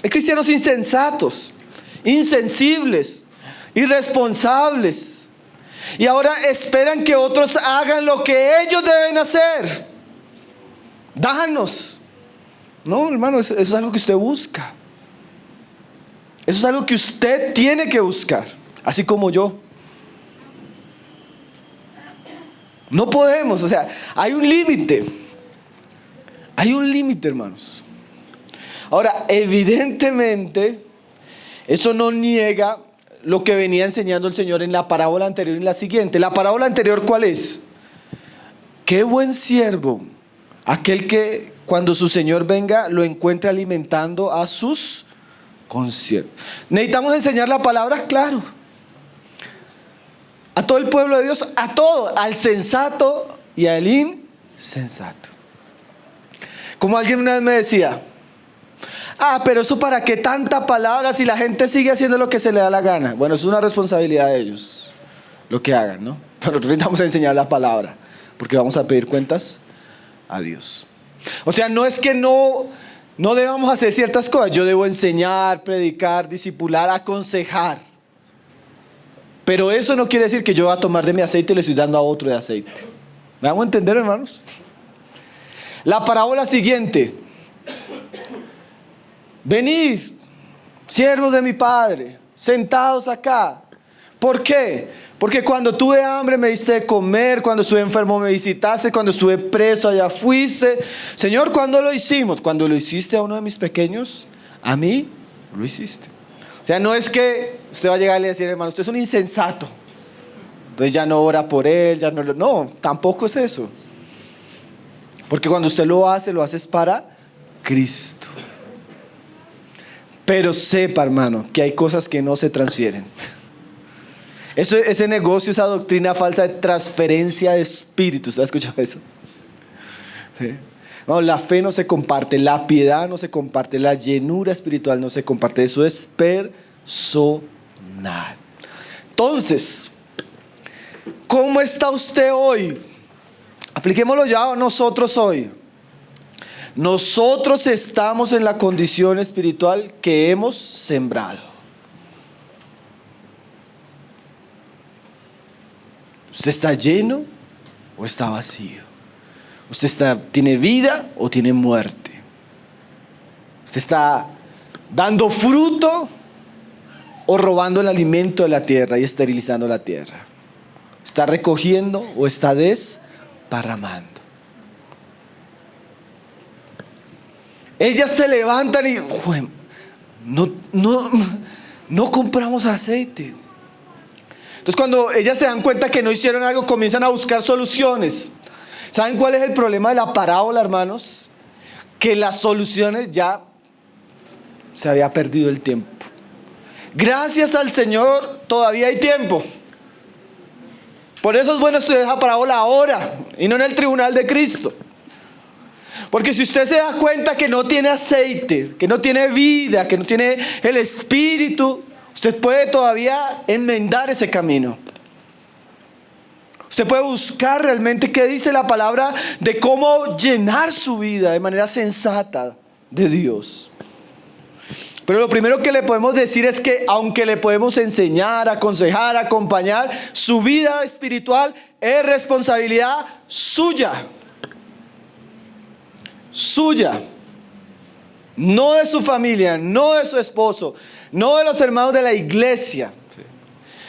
Hay cristianos insensatos, insensibles, irresponsables. Y ahora esperan que otros hagan lo que ellos deben hacer. Dájanos. No, hermano, eso es algo que usted busca. Eso es algo que usted tiene que buscar, así como yo. No podemos, o sea, hay un límite. Hay un límite, hermanos. Ahora, evidentemente, eso no niega lo que venía enseñando el Señor en la parábola anterior y en la siguiente. La parábola anterior, ¿cuál es? Qué buen siervo, aquel que cuando su Señor venga lo encuentre alimentando a sus consiervos. Necesitamos enseñar la palabra, claro. A todo el pueblo de Dios, a todo, al sensato y al insensato. Como alguien una vez me decía, pero eso para qué tanta palabra si la gente sigue haciendo lo que se le da la gana. Bueno, es una responsabilidad de ellos, lo que hagan, ¿no? Pero nosotros necesitamos enseñar la palabra, porque vamos a pedir cuentas a Dios. O sea, no es que no debamos hacer ciertas cosas. Yo debo enseñar, predicar, discipular, aconsejar. Pero eso no quiere decir que yo voy a tomar de mi aceite y le estoy dando a otro de aceite. ¿Me vamos a entender, hermanos? La parábola siguiente. Venid, siervos de mi Padre, sentados acá. ¿Por qué? Porque cuando tuve hambre me diste de comer, cuando estuve enfermo me visitaste, cuando estuve preso allá fuiste. Señor, ¿cuándo lo hicimos? Cuando lo hiciste a uno de mis pequeños, a mí lo hiciste. O sea, no es que usted va a llegar y decir, hermano, usted es un insensato, entonces ya no ora por él, ya no, tampoco es eso. Porque cuando usted lo hace es para Cristo. Pero sepa, hermano, que hay cosas que no se transfieren. Ese negocio, esa doctrina falsa de transferencia de espíritu, ¿usted ha escuchado eso? ¿Sí? No, la fe no se comparte, la piedad no se comparte, la llenura espiritual no se comparte. Eso es personal. Entonces, ¿cómo está usted hoy? Apliquémoslo ya a nosotros hoy. Nosotros estamos en la condición espiritual que hemos sembrado. ¿Usted está lleno o está vacío? ¿Usted tiene vida o tiene muerte? ¿Usted está dando fruto o robando el alimento de la tierra y esterilizando la tierra? ¿Está recogiendo o está desparramando? Ellas se levantan y no compramos aceite. Entonces cuando ellas se dan cuenta que no hicieron algo, comienzan a buscar soluciones. ¿Saben cuál es el problema de la parábola, hermanos? Que las soluciones ya se había perdido el tiempo. Gracias al Señor todavía hay tiempo. Por eso es bueno estudiar esa parábola ahora y no en el tribunal de Cristo. Porque si usted se da cuenta que no tiene aceite, que no tiene vida, que no tiene el Espíritu, usted puede todavía enmendar ese camino. Usted puede buscar realmente qué dice la palabra de cómo llenar su vida de manera sensata de Dios. Pero lo primero que le podemos decir es que aunque le podemos enseñar, aconsejar, acompañar, su vida espiritual es responsabilidad suya. Suya. No de su familia, no de su esposo, no de los hermanos de la iglesia.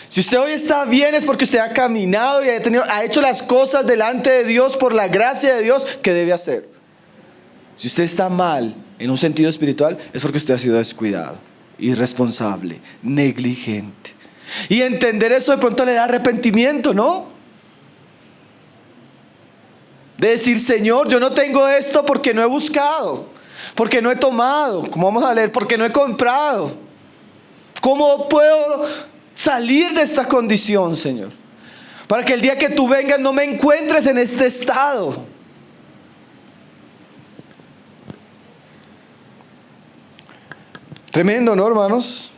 Si usted hoy está bien es porque usted ha caminado y ha hecho las cosas delante de Dios por la gracia de Dios que debe hacer. Si usted está mal en un sentido espiritual es porque usted ha sido descuidado, irresponsable, negligente. Y entender eso de pronto le da arrepentimiento, ¿no? De decir, Señor, yo no tengo esto porque no he buscado, porque no he tomado, como vamos a leer, porque no he comprado. ¿Cómo puedo salir de esta condición, Señor? Para que el día que tú vengas no me encuentres en este estado. Tremendo, ¿no, hermanos?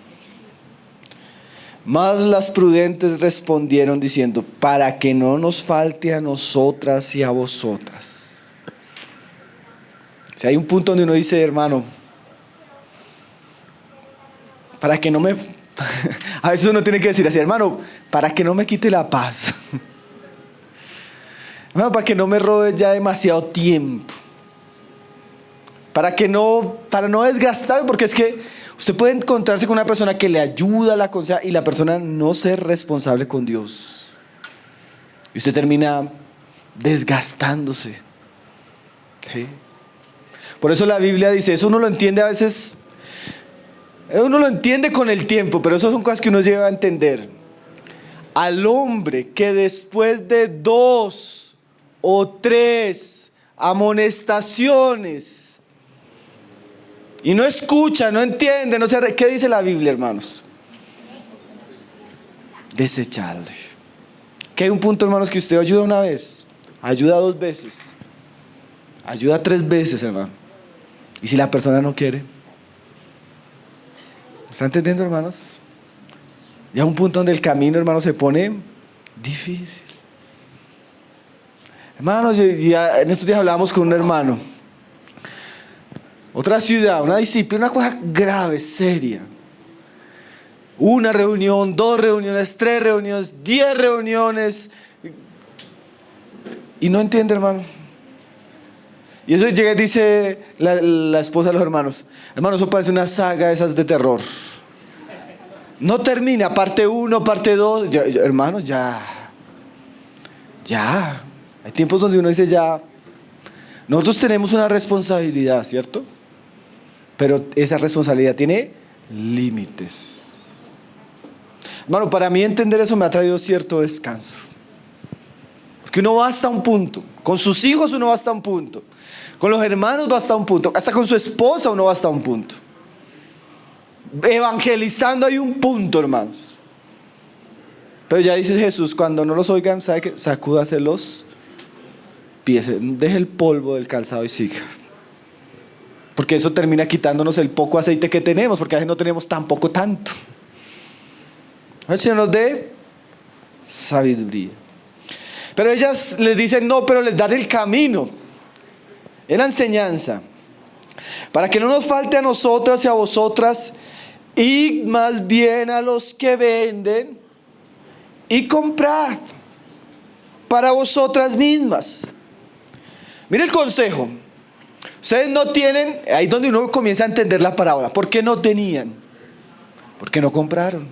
Mas las prudentes respondieron diciendo, para que no nos falte a nosotras y a vosotras. Si hay un punto donde uno dice, hermano, para que no me... A veces uno tiene que decir así, hermano, para que no me quite la paz. Hermano, para que no me robe ya demasiado tiempo. Para no desgastarme, porque es que usted puede encontrarse con una persona que le ayuda, la aconseja, y la persona no ser responsable con Dios. Y usted termina desgastándose. ¿Sí? Por eso la Biblia dice, eso uno lo entiende a veces Uno lo entiende con el tiempo, pero eso son cosas que uno lleva a entender. Al hombre que después de 2 o 3 amonestaciones y no escucha, no entiende, no sé, ¿qué dice la Biblia, hermanos? Desecharle. Que hay un punto, hermanos, que usted ayuda una vez, ayuda 2 veces, ayuda 3 veces, hermano. ¿Y si la persona no quiere? ¿Está entendiendo, hermanos? Ya un punto donde el camino, hermanos, se pone difícil. Hermanos, ya en estos días hablábamos con un hermano. Otra ciudad, una disciplina, una cosa grave, seria. 1 reunión, 2 reuniones, 3 reuniones, 10 reuniones. Y no entiende, hermano. Y eso llega y dice la esposa de los hermanos: hermano, eso parece una saga de esas de terror. No termina, parte 1, parte 2. Hermano, ya. Hay tiempos donde uno dice ya. Nosotros tenemos una responsabilidad, ¿cierto? Pero esa responsabilidad tiene límites. Hermano, para mí entender eso me ha traído cierto descanso. Porque uno va hasta un punto. Con sus hijos uno va hasta un punto. Con los hermanos va hasta un punto. Hasta con su esposa uno va hasta un punto. Evangelizando hay un punto, hermanos. Pero ya dice Jesús: cuando no los oigan, ¿sabe qué? Sacúdase los pies, deje el polvo del calzado y siga. Porque eso termina quitándonos el poco aceite que tenemos, porque a veces no tenemos tampoco tanto. El Señor nos dé sabiduría. Pero ellas les dicen no, pero les dan el camino, es la enseñanza. Para que no nos falte a nosotras y a vosotras, id más bien a los que venden y comprad para vosotras mismas. Mire el consejo. Ustedes no tienen, ahí es donde uno comienza a entender la parábola. ¿Por qué no tenían? Porque no compraron.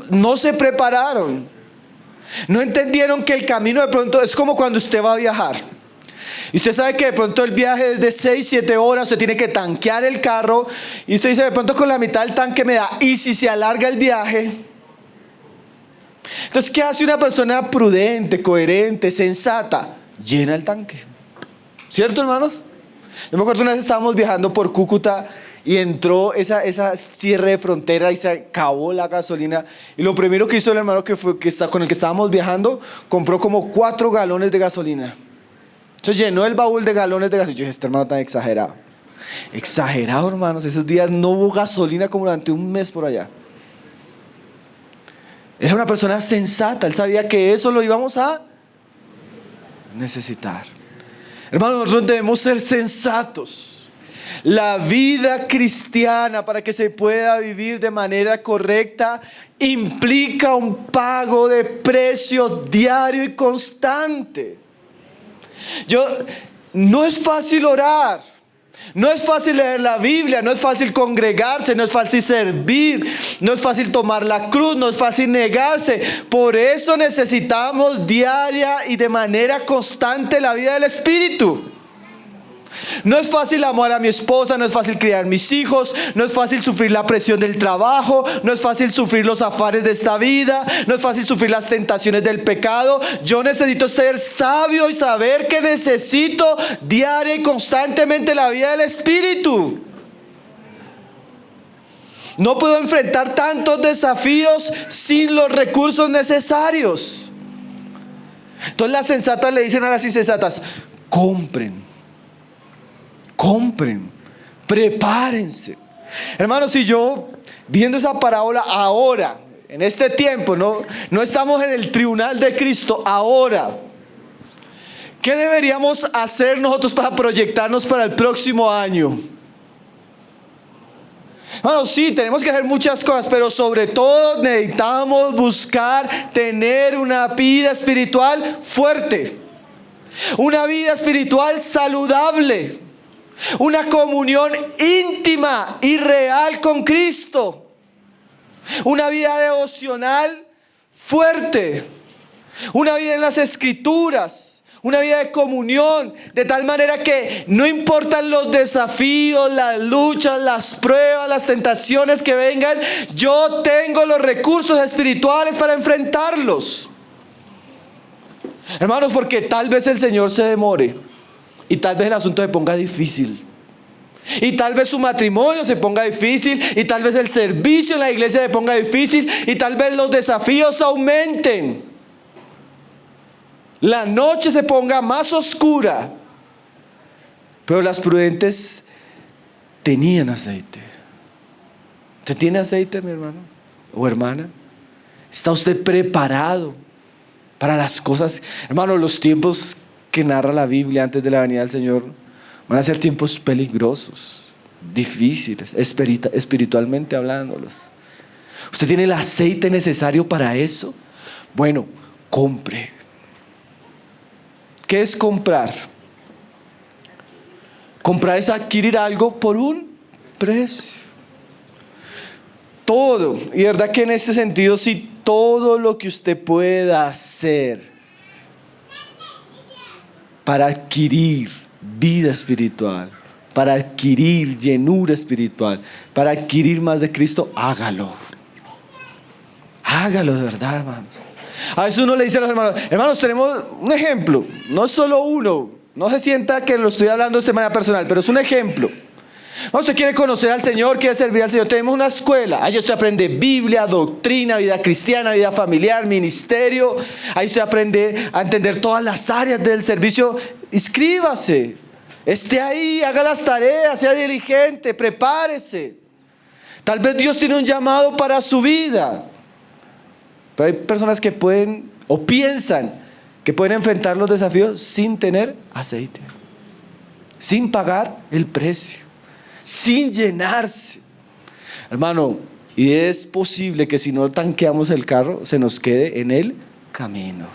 No se prepararon. No entendieron que el camino de pronto es como cuando usted va a viajar. Y usted sabe que de pronto el viaje es de 6, 7 horas, usted tiene que tanquear el carro. Y usted dice, de pronto con la mitad del tanque me da. ¿Y si se alarga el viaje? Entonces, ¿qué hace una persona prudente, coherente, sensata? Llena el tanque. ¿Cierto, hermanos? Yo me acuerdo una vez estábamos viajando por Cúcuta y entró esa cierre de frontera y se acabó la gasolina. Y lo primero que hizo el hermano con el que estábamos viajando, compró como 4 galones de gasolina. Entonces llenó el baúl de galones de gasolina. Yo dije, este hermano tan exagerado. Exagerado, hermanos. Esos días no hubo gasolina como durante un mes por allá. Era una persona sensata. Él sabía que eso lo íbamos a necesitar. Hermanos, nosotros debemos ser sensatos. La vida cristiana, para que se pueda vivir de manera correcta, implica un pago de precio diario y constante. No es fácil orar, no es fácil leer la Biblia, no es fácil congregarse, no es fácil servir, no es fácil tomar la cruz, no es fácil negarse. Por eso necesitamos diaria y de manera constante la vida del Espíritu. No es fácil amar a mi esposa, no es fácil criar mis hijos, no es fácil sufrir la presión del trabajo, no es fácil sufrir los afanes de esta vida, no es fácil sufrir las tentaciones del pecado. Yo necesito ser sabio y saber que necesito diaria y constantemente la vida del Espíritu. No puedo enfrentar tantos desafíos sin los recursos necesarios. Entonces las sensatas le dicen a las insensatas: compren, prepárense. Hermanos, si yo viendo esa parábola ahora, en este tiempo, no estamos en el tribunal de Cristo ahora, ¿qué deberíamos hacer nosotros para proyectarnos para el próximo año? Bueno, sí, tenemos que hacer muchas cosas, pero sobre todo necesitamos buscar tener una vida espiritual fuerte, una vida espiritual saludable, una comunión íntima y real con Cristo, una vida devocional fuerte, una vida en las Escrituras, Una vida de comunión, de tal manera que no importan los desafíos, las luchas, las pruebas, las tentaciones que vengan, yo tengo los recursos espirituales para enfrentarlos. Hermanos, porque tal vez el Señor se demore y tal vez el asunto se ponga difícil. Y tal vez su matrimonio se ponga difícil, y tal vez el servicio en la iglesia se ponga difícil, y tal vez los desafíos aumenten. La noche se ponga más oscura. Pero las prudentes tenían aceite. ¿Usted tiene aceite, mi hermano o hermana? ¿Está usted preparado para las cosas? Hermano, los tiempos que narra la Biblia antes de la venida del Señor van a ser tiempos peligrosos, difíciles, espiritualmente hablándolos. ¿Usted tiene el aceite necesario para eso? Bueno, compre. ¿Qué es comprar? Comprar es adquirir algo por un precio. Todo, y de verdad que en ese sentido, sí, todo lo que usted pueda hacer para adquirir vida espiritual, para adquirir llenura espiritual, para adquirir más de Cristo, hágalo. Hágalo de verdad, hermanos. A veces uno le dice a los hermanos, hermanos, tenemos un ejemplo, no solo uno, no se sienta que lo estoy hablando de manera personal, pero es un ejemplo. Usted quiere conocer al Señor, quiere servir al Señor, tenemos una escuela, ahí usted aprende Biblia, doctrina, vida cristiana, vida familiar, ministerio, ahí usted aprende a entender todas las áreas del servicio. Inscríbase, esté ahí, haga las tareas, sea diligente, prepárese. Tal vez Dios tiene un llamado para su vida. Pero hay personas que pueden o piensan que pueden enfrentar los desafíos sin tener aceite, sin pagar el precio, sin llenarse. Hermano, y es posible que si no tanqueamos el carro se nos quede en el camino.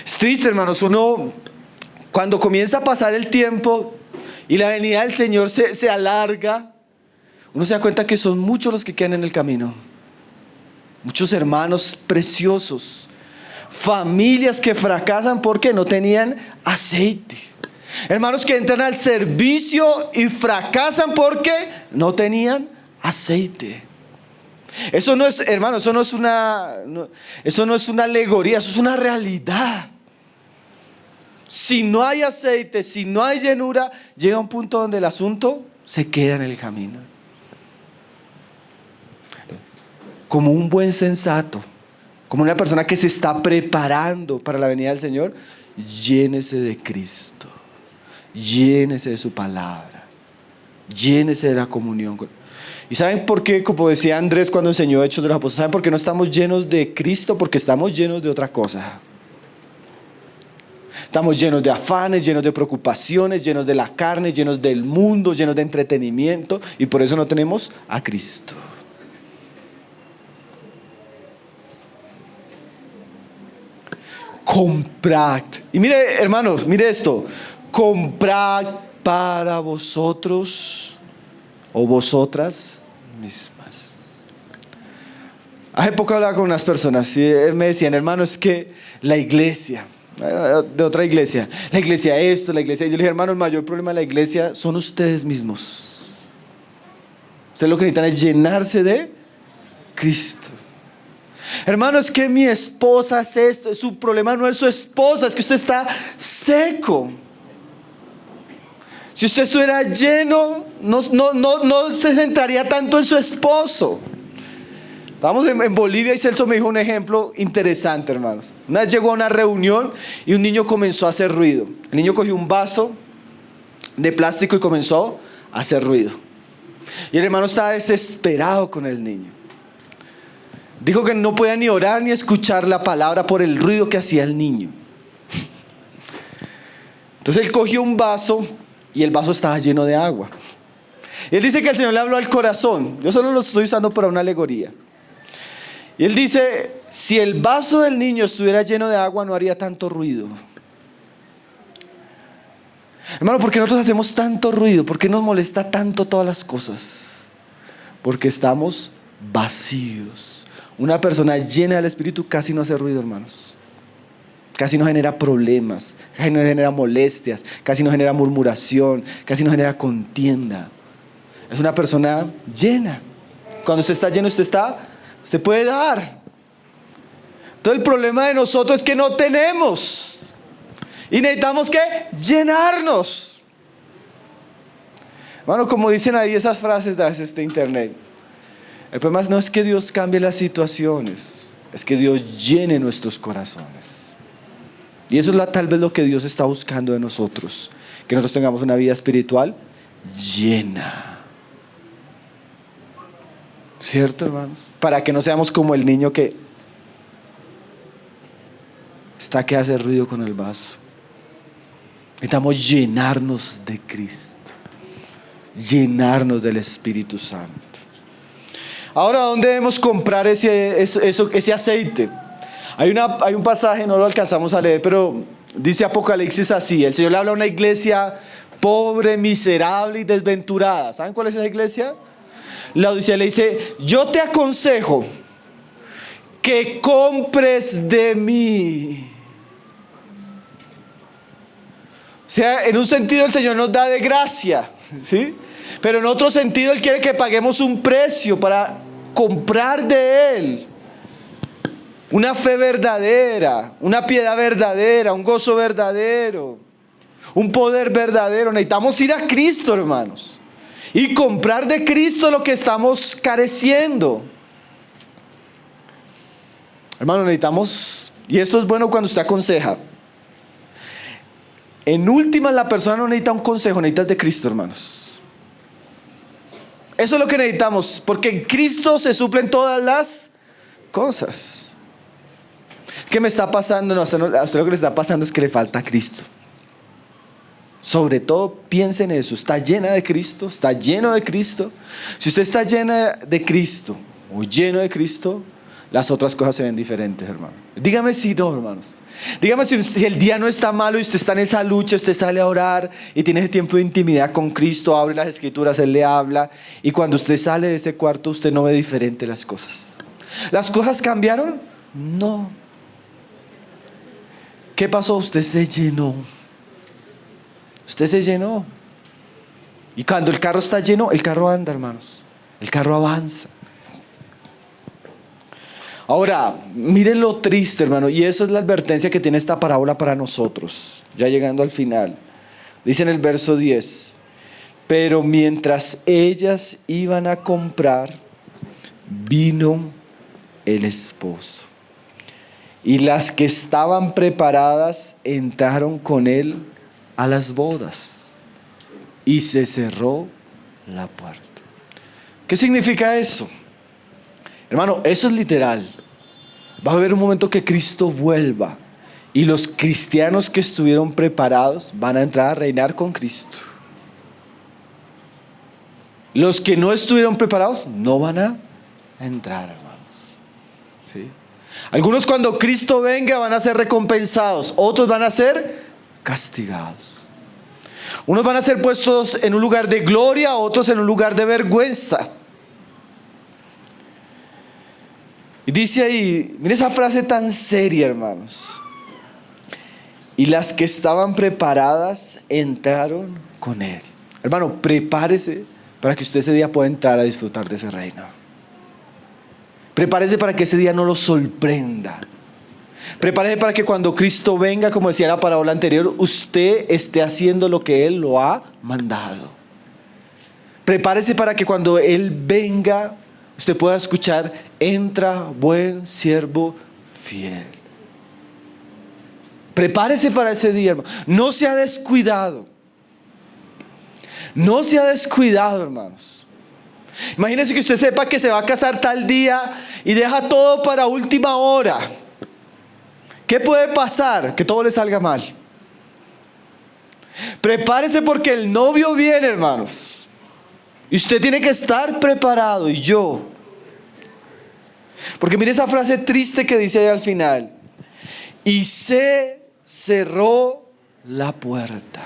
Es triste, hermanos, uno cuando comienza a pasar el tiempo y la venida del Señor se alarga, uno se da cuenta que son muchos los que quedan en el camino. Muchos hermanos preciosos, familias que fracasan porque no tenían aceite, hermanos que entran al servicio y fracasan porque no tenían aceite. Eso no es, hermano, eso no es una alegoría, eso es una realidad. Si no hay aceite, si no hay llenura, llega un punto donde el asunto se queda en el camino. Como un buen sensato, como una persona que se está preparando para la venida del Señor, llénese de Cristo, llénese de su palabra, llénese de la comunión. ¿Y saben por qué? Como decía Andrés cuando enseñó Hechos de los Apóstoles, ¿saben por qué no estamos llenos de Cristo? Porque estamos llenos de otra cosa. Estamos llenos de afanes, llenos de preocupaciones, llenos de la carne, llenos del mundo, llenos de entretenimiento, y por eso no tenemos a Cristo. Comprad. Y mire, hermanos, mire esto. Comprad para vosotros o vosotras mismas. Hace poco hablaba con unas personas y me decían, hermano, es que la iglesia, de otra iglesia, la iglesia esto, la iglesia. Yo le dije, hermano, el mayor problema de la iglesia son ustedes mismos. Ustedes lo que necesitan es llenarse de Cristo. Hermano, es que mi esposa es esto. Su problema no es su esposa, es que usted está seco. Si usted estuviera lleno, no se centraría tanto en su esposo. Estábamos en Bolivia y Celso me dijo un ejemplo interesante, hermanos. Una vez llegó a una reunión y un niño comenzó a hacer ruido. El niño cogió un vaso de plástico y comenzó a hacer ruido. Y el hermano estaba desesperado con el niño. Dijo que no podía ni orar ni escuchar la palabra por el ruido que hacía el niño. Entonces él cogió un vaso y el vaso estaba lleno de agua. Y él dice que el Señor le habló al corazón. Yo solo lo estoy usando para una alegoría. Y él dice, si el vaso del niño estuviera lleno de agua no haría tanto ruido. Hermano, ¿por qué nosotros hacemos tanto ruido? ¿Por qué nos molesta tanto todas las cosas? Porque estamos vacíos. Una persona llena del Espíritu casi no hace ruido, hermanos. casi no genera problemas, casi no genera molestias, casi no genera murmuración, casi no genera contienda. Es una persona llena. Cuando usted está lleno, usted puede dar. Todo el problema de nosotros es que no tenemos. Y necesitamos que llenarnos. Hermano, como dicen ahí esas frases de internet. El problema no es que Dios cambie las situaciones, es que Dios llene nuestros corazones. Y eso es tal vez lo que Dios está buscando de nosotros. Que nosotros tengamos una vida espiritual llena. ¿Cierto, hermanos? Para que no seamos como el niño que hace ruido con el vaso. Necesitamos llenarnos de Cristo. Llenarnos del Espíritu Santo. Ahora, ¿dónde debemos comprar ese aceite? Hay un pasaje, no lo alcanzamos a leer, pero dice Apocalipsis así. El Señor le habla a una iglesia pobre, miserable y desventurada. ¿Saben cuál es esa iglesia? La Odisea le dice: yo te aconsejo que compres de mí. O sea, en un sentido el Señor nos da de gracia, ¿sí? Pero en otro sentido Él quiere que paguemos un precio para comprar de Él. Una fe verdadera, una piedad verdadera, un gozo verdadero, un poder verdadero. Necesitamos ir a Cristo, hermanos, y comprar de Cristo lo que estamos careciendo. Hermanos, necesitamos, y eso es bueno cuando usted aconseja. En última, la persona no necesita un consejo, necesita de Cristo, hermanos. Eso es lo que necesitamos, porque en Cristo se suplen todas las cosas. ¿Qué me está pasando? No, a usted lo que le está pasando es que le falta a Cristo. Sobre todo, piense en eso. ¿Está llena de Cristo? ¿Está lleno de Cristo? Si usted está llena de Cristo o lleno de Cristo, las otras cosas se ven diferentes, hermano. Dígame si no, hermanos. Dígame si el día no está malo y usted está en esa lucha, usted sale a orar y tiene ese tiempo de intimidad con Cristo, abre las Escrituras, Él le habla, y cuando usted sale de ese cuarto usted no ve diferente las cosas. ¿Las cosas cambiaron? No. ¿Qué pasó? Usted se llenó. Usted se llenó. Y cuando el carro está lleno, el carro anda, hermanos. El carro avanza. Ahora, miren lo triste, hermano, y esa es la advertencia que tiene esta parábola para nosotros, ya llegando al final. Dice en el verso 10: pero mientras ellas iban a comprar, vino el esposo, y las que estaban preparadas entraron con él a las bodas, y se cerró la puerta. ¿Qué significa eso? Hermano, eso es literal. Va a haber un momento que Cristo vuelva y los cristianos que estuvieron preparados van a entrar a reinar con Cristo. Los que no estuvieron preparados no van a entrar, hermanos. ¿Sí? Algunos, cuando Cristo venga, van a ser recompensados, otros van a ser castigados. Unos van a ser puestos en un lugar de gloria, otros en un lugar de vergüenza. Y dice ahí, mire esa frase tan seria, hermanos: y las que estaban preparadas entraron con él. Hermano, prepárese para que usted ese día pueda entrar a disfrutar de ese reino. Prepárese para que ese día no lo sorprenda. Prepárese para que cuando Cristo venga, como decía la parábola anterior, usted esté haciendo lo que Él lo ha mandado. Prepárese para que cuando Él venga, usted pueda escuchar: entra, buen siervo fiel. Prepárese para ese día, hermano. No se ha descuidado. No se ha descuidado, hermanos. Imagínese que usted sepa que se va a casar tal día y deja todo para última hora. ¿Qué puede pasar? Que todo le salga mal. Prepárese porque el novio viene, hermanos. Y usted tiene que estar preparado, y yo. Porque mire esa frase triste que dice ahí al final: y se cerró la puerta.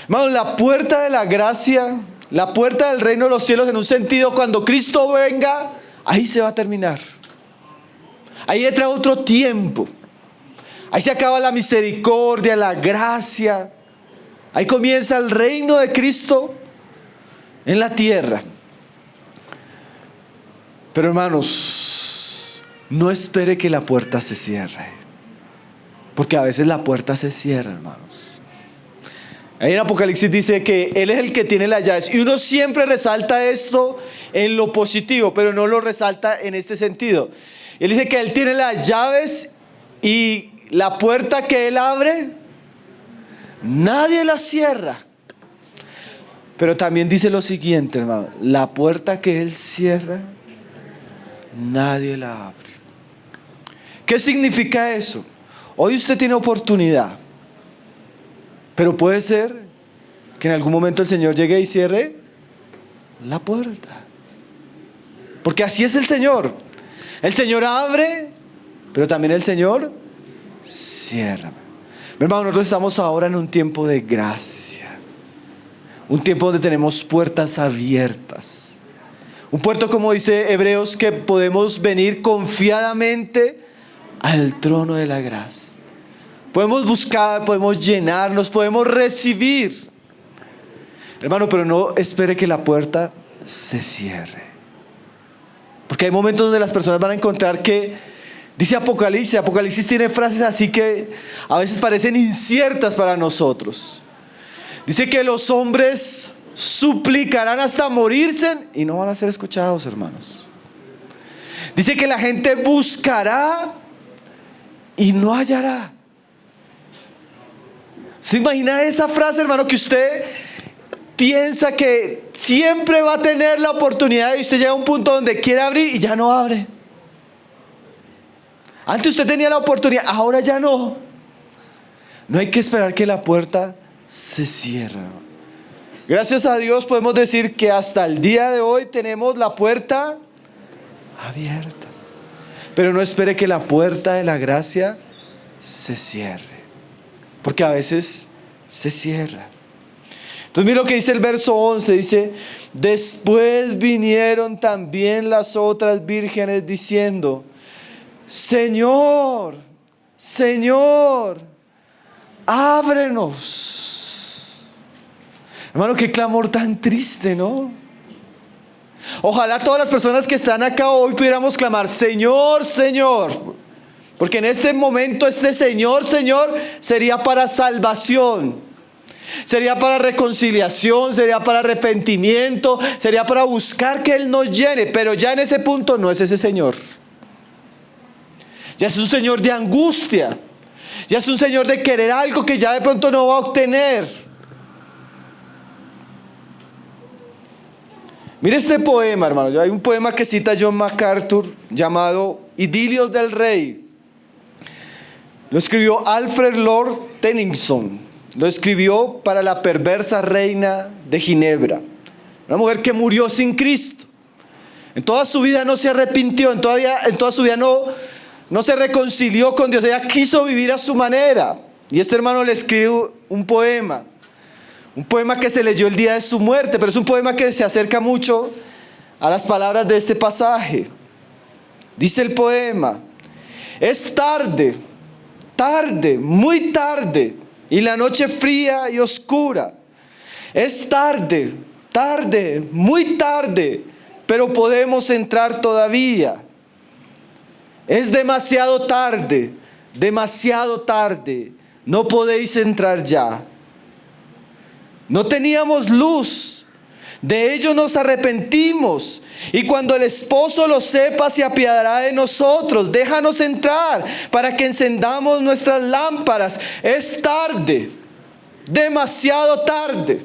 Hermanos, la puerta de la gracia, la puerta del reino de los cielos, en un sentido, cuando Cristo venga, ahí se va a terminar. Ahí entra otro tiempo. Ahí se acaba la misericordia, la gracia. Ahí comienza el reino de Cristo en la tierra. Pero hermanos, no espere que la puerta se cierre, porque a veces la puerta se cierra, hermanos. Ahí en Apocalipsis dice que Él es el que tiene las llaves, y uno siempre resalta esto en lo positivo, pero no lo resalta en este sentido. Él dice que Él tiene las llaves, y la puerta que Él abre, nadie la cierra. Pero también dice lo siguiente, hermano: la puerta que Él cierra, nadie la abre. ¿Qué significa eso? Hoy usted tiene oportunidad, pero puede ser que en algún momento el Señor llegue y cierre la puerta. Porque así es el Señor. El Señor abre, pero también el Señor cierra. Mi hermano, nosotros estamos ahora en un tiempo de gracia. Un tiempo donde tenemos puertas abiertas. Un puerto, como dice Hebreos, que podemos venir confiadamente al trono de la gracia. Podemos buscar, podemos llenarnos, podemos recibir. Hermano, pero no espere que la puerta se cierre. Porque hay momentos donde las personas van a encontrar que, dice Apocalipsis tiene frases así que a veces parecen inciertas para nosotros. Dice que los hombres suplicarán hasta morirse y no van a ser escuchados, hermanos. Dice que la gente buscará y no hallará. ¿Se imagina esa frase, hermano, que usted piensa que siempre va a tener la oportunidad y usted llega a un punto donde quiere abrir y ya no abre? Antes usted tenía la oportunidad, ahora ya no. No hay que esperar que la puerta se cierre. Gracias a Dios podemos decir que hasta el día de hoy tenemos la puerta abierta. Pero no espere que la puerta de la gracia se cierre, porque a veces se cierra. Entonces mira lo que dice el verso 11, dice: después vinieron también las otras vírgenes diciendo: Señor, Señor, ábrenos. Hermano, qué clamor tan triste, ¿no? Ojalá todas las personas que están acá hoy pudiéramos clamar: Señor, Señor. Porque en este momento este Señor, Señor sería para salvación, sería para reconciliación, sería para arrepentimiento, sería para buscar que Él nos llene. Pero ya en ese punto no es ese Señor. Ya es un Señor de angustia. Ya es un Señor de querer algo que ya de pronto no va a obtener. Mire este poema, hermano. Hay un poema que cita John MacArthur llamado Idilios del Rey. Lo escribió Alfred Lord Tennyson. Lo escribió para la perversa reina de Ginebra, una mujer que murió sin Cristo. En toda su vida no se arrepintió, en toda su vida no se reconcilió con Dios. Ella quiso vivir a su manera. Y este hermano le escribió un poema que se leyó el día de su muerte, pero es un poema que se acerca mucho a las palabras de este pasaje. Dice el poema: es tarde, muy tarde, y la noche fría y oscura. Es tarde, muy tarde, pero podemos entrar todavía. Es demasiado tarde, no podéis entrar ya. No teníamos luz, de ello nos arrepentimos, y cuando el esposo lo sepa se apiadará de nosotros. Déjanos entrar para que encendamos nuestras lámparas. Es tarde, demasiado tarde,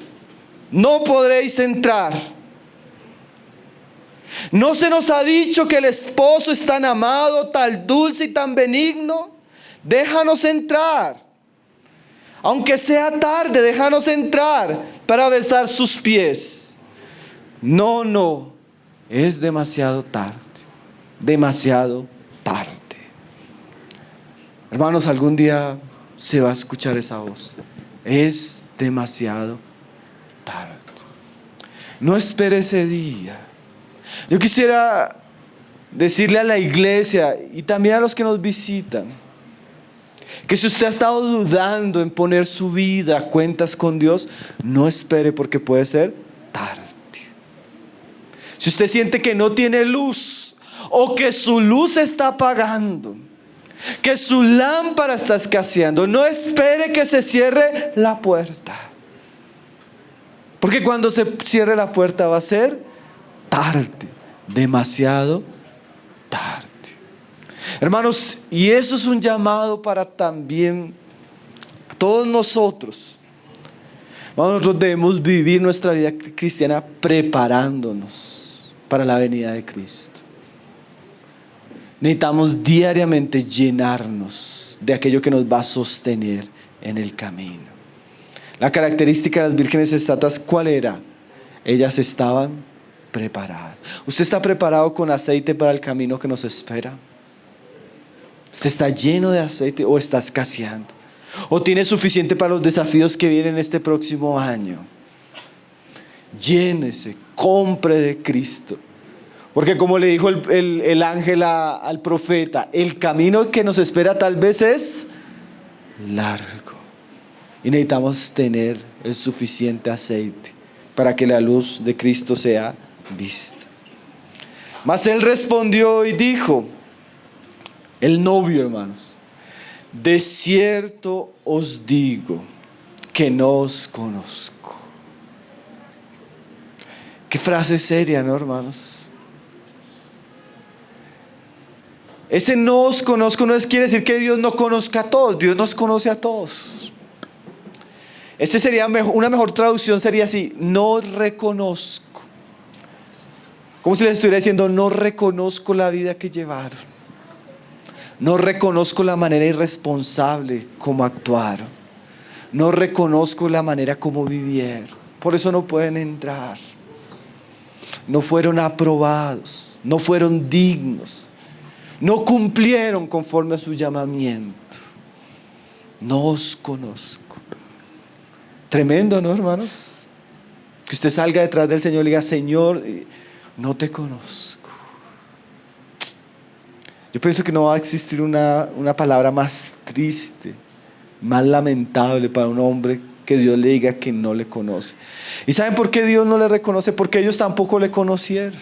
no podréis entrar. ¿No se nos ha dicho que el esposo es tan amado, tan dulce y tan benigno? Déjanos entrar. Aunque sea tarde, déjanos entrar para besar sus pies. No, es demasiado tarde, demasiado tarde. Hermanos, algún día se va a escuchar esa voz. Es demasiado tarde. No espere ese día. Yo quisiera decirle a la iglesia y también a los que nos visitan Que si usted ha estado dudando en poner su vida a cuentas con Dios, no espere porque puede ser tarde. Si usted siente que no tiene luz o que su luz se está apagando, que su lámpara está escaseando, no espere que se cierre la puerta. Porque cuando se cierre la puerta va a ser tarde, demasiado tarde. Hermanos, y eso es un llamado para también todos nosotros. Nosotros debemos vivir nuestra vida cristiana preparándonos para la venida de Cristo. Necesitamos diariamente llenarnos de aquello que nos va a sostener en el camino. La característica de las vírgenes sensatas, ¿cuál era? Ellas estaban preparadas. ¿Usted está preparado con aceite para el camino que nos espera? ¿Usted está lleno de aceite o está escaseando? ¿O tiene suficiente para los desafíos que vienen este próximo año? Llénese, compre de Cristo. Porque como le dijo el ángel al profeta, el camino que nos espera tal vez es largo. Y necesitamos tener el suficiente aceite para que la luz de Cristo sea vista. Mas él respondió y dijo, el novio, hermanos, de cierto os digo que no os conozco. Qué frase seria, ¿no, hermanos? Ese no os conozco no quiere decir que Dios no conozca a todos. Dios nos conoce a todos. Ese sería una mejor traducción, sería así: no reconozco. Como si les estuviera diciendo, no reconozco la vida que llevaron. No reconozco la manera irresponsable como actuaron. No reconozco la manera como vivieron. Por eso no pueden entrar. No fueron aprobados. No fueron dignos. No cumplieron conforme a su llamamiento. No os conozco. Tremendo, ¿no, hermanos? Que usted salga detrás del Señor y diga, Señor, no te conozco. Yo pienso que no va a existir una palabra más triste, más lamentable para un hombre que Dios le diga que no le conoce. ¿Y saben por qué Dios no le reconoce? Porque ellos tampoco le conocieron,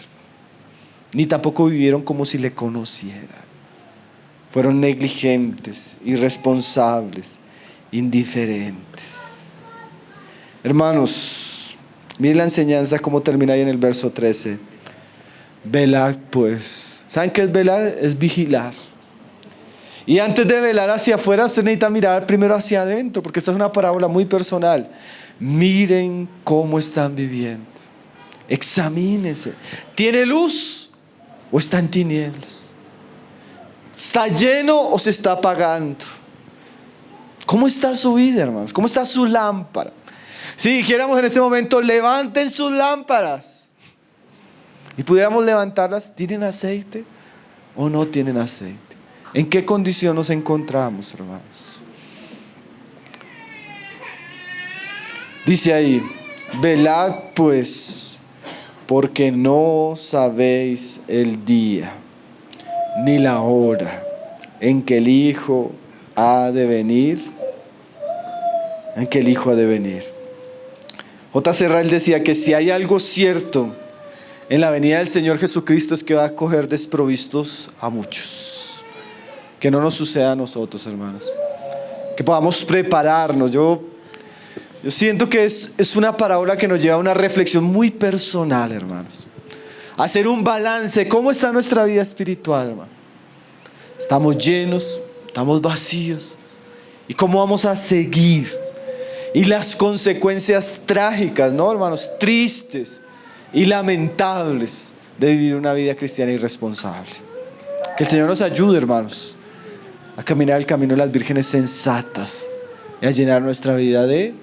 ni tampoco vivieron como si le conocieran. Fueron negligentes, irresponsables, indiferentes. Hermanos, miren la enseñanza como termina ahí en el verso 13. Velad pues. ¿Saben qué es velar? Es vigilar. Y antes de velar hacia afuera, usted necesita mirar primero hacia adentro, porque esta es una parábola muy personal. Miren cómo están viviendo. Examínense. ¿Tiene luz o está en tinieblas? ¿Está lleno o se está apagando? ¿Cómo está su vida, hermanos? ¿Cómo está su lámpara? Si dijéramos en este momento, levanten sus lámparas y pudiéramos levantarlas, ¿tienen aceite o no tienen aceite? ¿En qué condición nos encontramos, hermanos? Dice ahí, velad pues, porque no sabéis el día ni la hora en que el Hijo ha de venir. En que el Hijo ha de venir. J.C. Ryle decía que si hay algo cierto en la venida del Señor Jesucristo es que va a coger desprovistos a muchos. Que no nos suceda a nosotros, hermanos. Que podamos prepararnos. Yo siento que es una parábola que nos lleva a una reflexión muy personal, hermanos. Hacer un balance. ¿Cómo está nuestra vida espiritual, hermano? ¿Estamos llenos? ¿Estamos vacíos? ¿Y cómo vamos a seguir? Y las consecuencias trágicas, ¿no, hermanos? Tristes y lamentables de vivir una vida cristiana irresponsable. Que el Señor nos ayude, hermanos, a caminar el camino de las vírgenes sensatas y a llenar nuestra vida de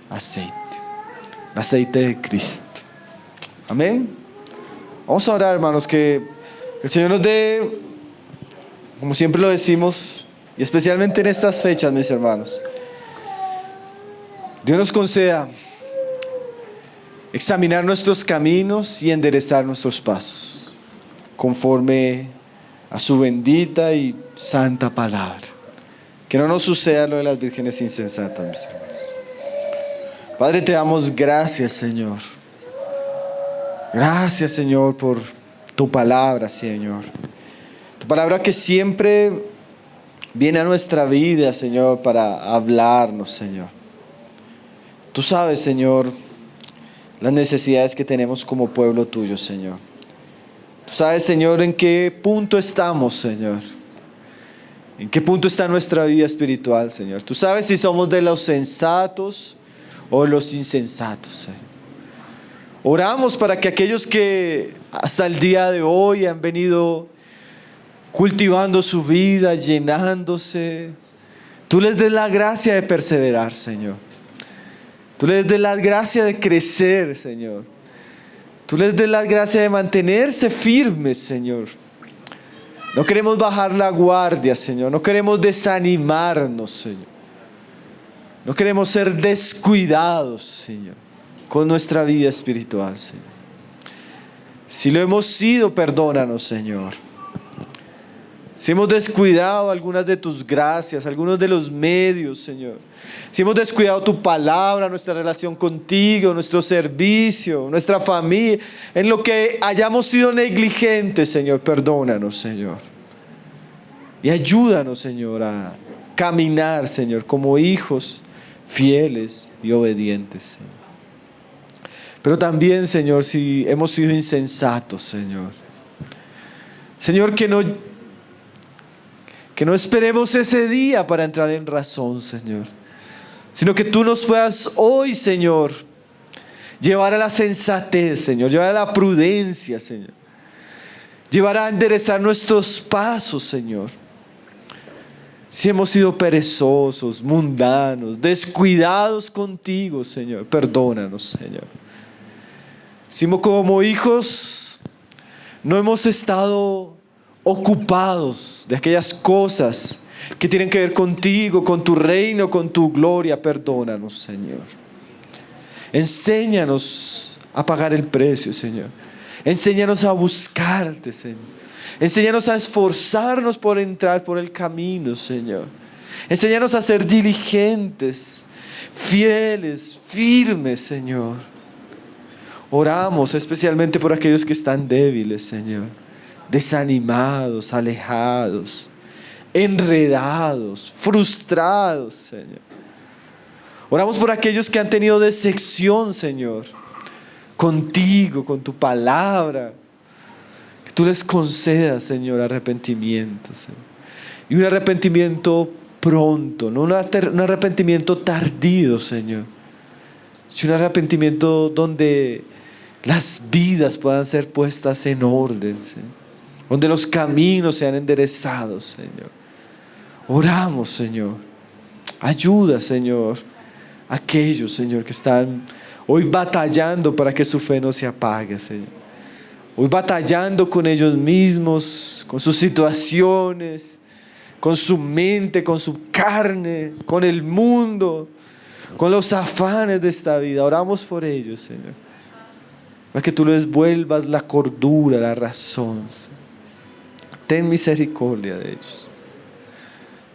aceite. El aceite de Cristo. Amén. Vamos a orar, hermanos, que el Señor nos dé, como siempre lo decimos, y especialmente en estas fechas, mis hermanos, Dios nos conceda examinar nuestros caminos y enderezar nuestros pasos conforme a su bendita y santa palabra. Que no nos suceda lo de las vírgenes insensatas, mis hermanos. Padre, te damos gracias, Señor. Gracias, Señor, por tu palabra, Señor. Tu palabra que siempre viene a nuestra vida, Señor, para hablarnos, Señor. Tú sabes, Señor, las necesidades que tenemos como pueblo tuyo, Señor. Tú sabes, Señor, en qué punto estamos, Señor. En qué punto está nuestra vida espiritual, Señor. Tú sabes si somos de los sensatos o los insensatos, Señor. Oramos para que aquellos que hasta el día de hoy han venido cultivando su vida, llenándose, tú les des la gracia de perseverar, Señor. Tú les des la gracia de crecer, Señor. Tú les des la gracia de mantenerse firmes, Señor. No queremos bajar la guardia, Señor. No queremos desanimarnos, Señor. No queremos ser descuidados, Señor, con nuestra vida espiritual, Señor. Si lo hemos sido, perdónanos, Señor. Si hemos descuidado algunas de tus gracias, algunos de los medios, Señor. Si hemos descuidado tu palabra, nuestra relación contigo, nuestro servicio, nuestra familia, en lo que hayamos sido negligentes, Señor, perdónanos, Señor. Y ayúdanos, Señor, a caminar, Señor, como hijos fieles y obedientes, Señor. Pero también, Señor, si hemos sido insensatos, Señor. Señor, que no esperemos ese día para entrar en razón, Señor. Sino que tú nos puedas hoy, Señor, llevar a la sensatez, Señor. Llevar a la prudencia, Señor. Llevar a enderezar nuestros pasos, Señor. Si hemos sido perezosos, mundanos, descuidados contigo, Señor, perdónanos, Señor. Si como hijos no hemos estado ocupados de aquellas cosas que tienen que ver contigo, con tu reino, con tu gloria, perdónanos, Señor. Enséñanos a pagar el precio, Señor. Enséñanos a buscarte, Señor. Enséñanos a esforzarnos por entrar por el camino, Señor. Enséñanos a ser diligentes, fieles, firmes, Señor. Oramos especialmente por aquellos que están débiles, Señor. Desanimados, alejados, enredados, frustrados, Señor. Oramos por aquellos que han tenido decepción, Señor, contigo, con tu palabra. Que tú les concedas, Señor, arrepentimiento, Señor. Y un arrepentimiento pronto, no un arrepentimiento tardío, Señor. Sino un arrepentimiento donde las vidas puedan ser puestas en orden, Señor. Donde los caminos sean enderezados, Señor. Oramos, Señor. Ayuda, Señor, a aquellos, Señor, que están hoy batallando para que su fe no se apague, Señor. Hoy batallando con ellos mismos, con sus situaciones, con su mente, con su carne, con el mundo, con los afanes de esta vida. Oramos por ellos, Señor. Para que tú les vuelvas la cordura, la razón, Señor. Ten misericordia de ellos.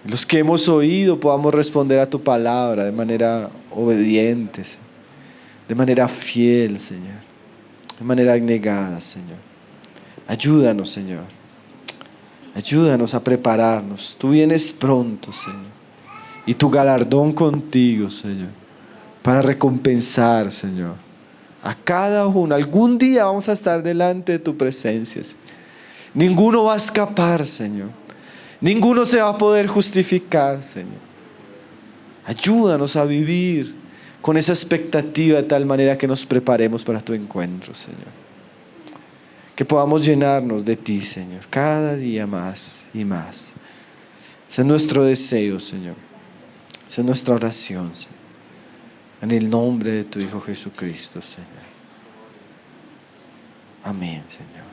Los que hemos oído podamos responder a tu palabra de manera obediente, Señor. De manera fiel, Señor. De manera abnegada, Señor. Ayúdanos, Señor. Ayúdanos a prepararnos. Tú vienes pronto, Señor. Y tu galardón contigo, Señor. Para recompensar, Señor, a cada uno. Algún día vamos a estar delante de tu presencia, Señor. Ninguno va a escapar, Señor. Ninguno se va a poder justificar, Señor. Ayúdanos a vivir con esa expectativa de tal manera que nos preparemos para tu encuentro, Señor. Que podamos llenarnos de ti, Señor, cada día más y más. Ese es nuestro deseo, Señor. Esa es nuestra oración, Señor. En el nombre de tu Hijo Jesucristo, Señor. Amén, Señor.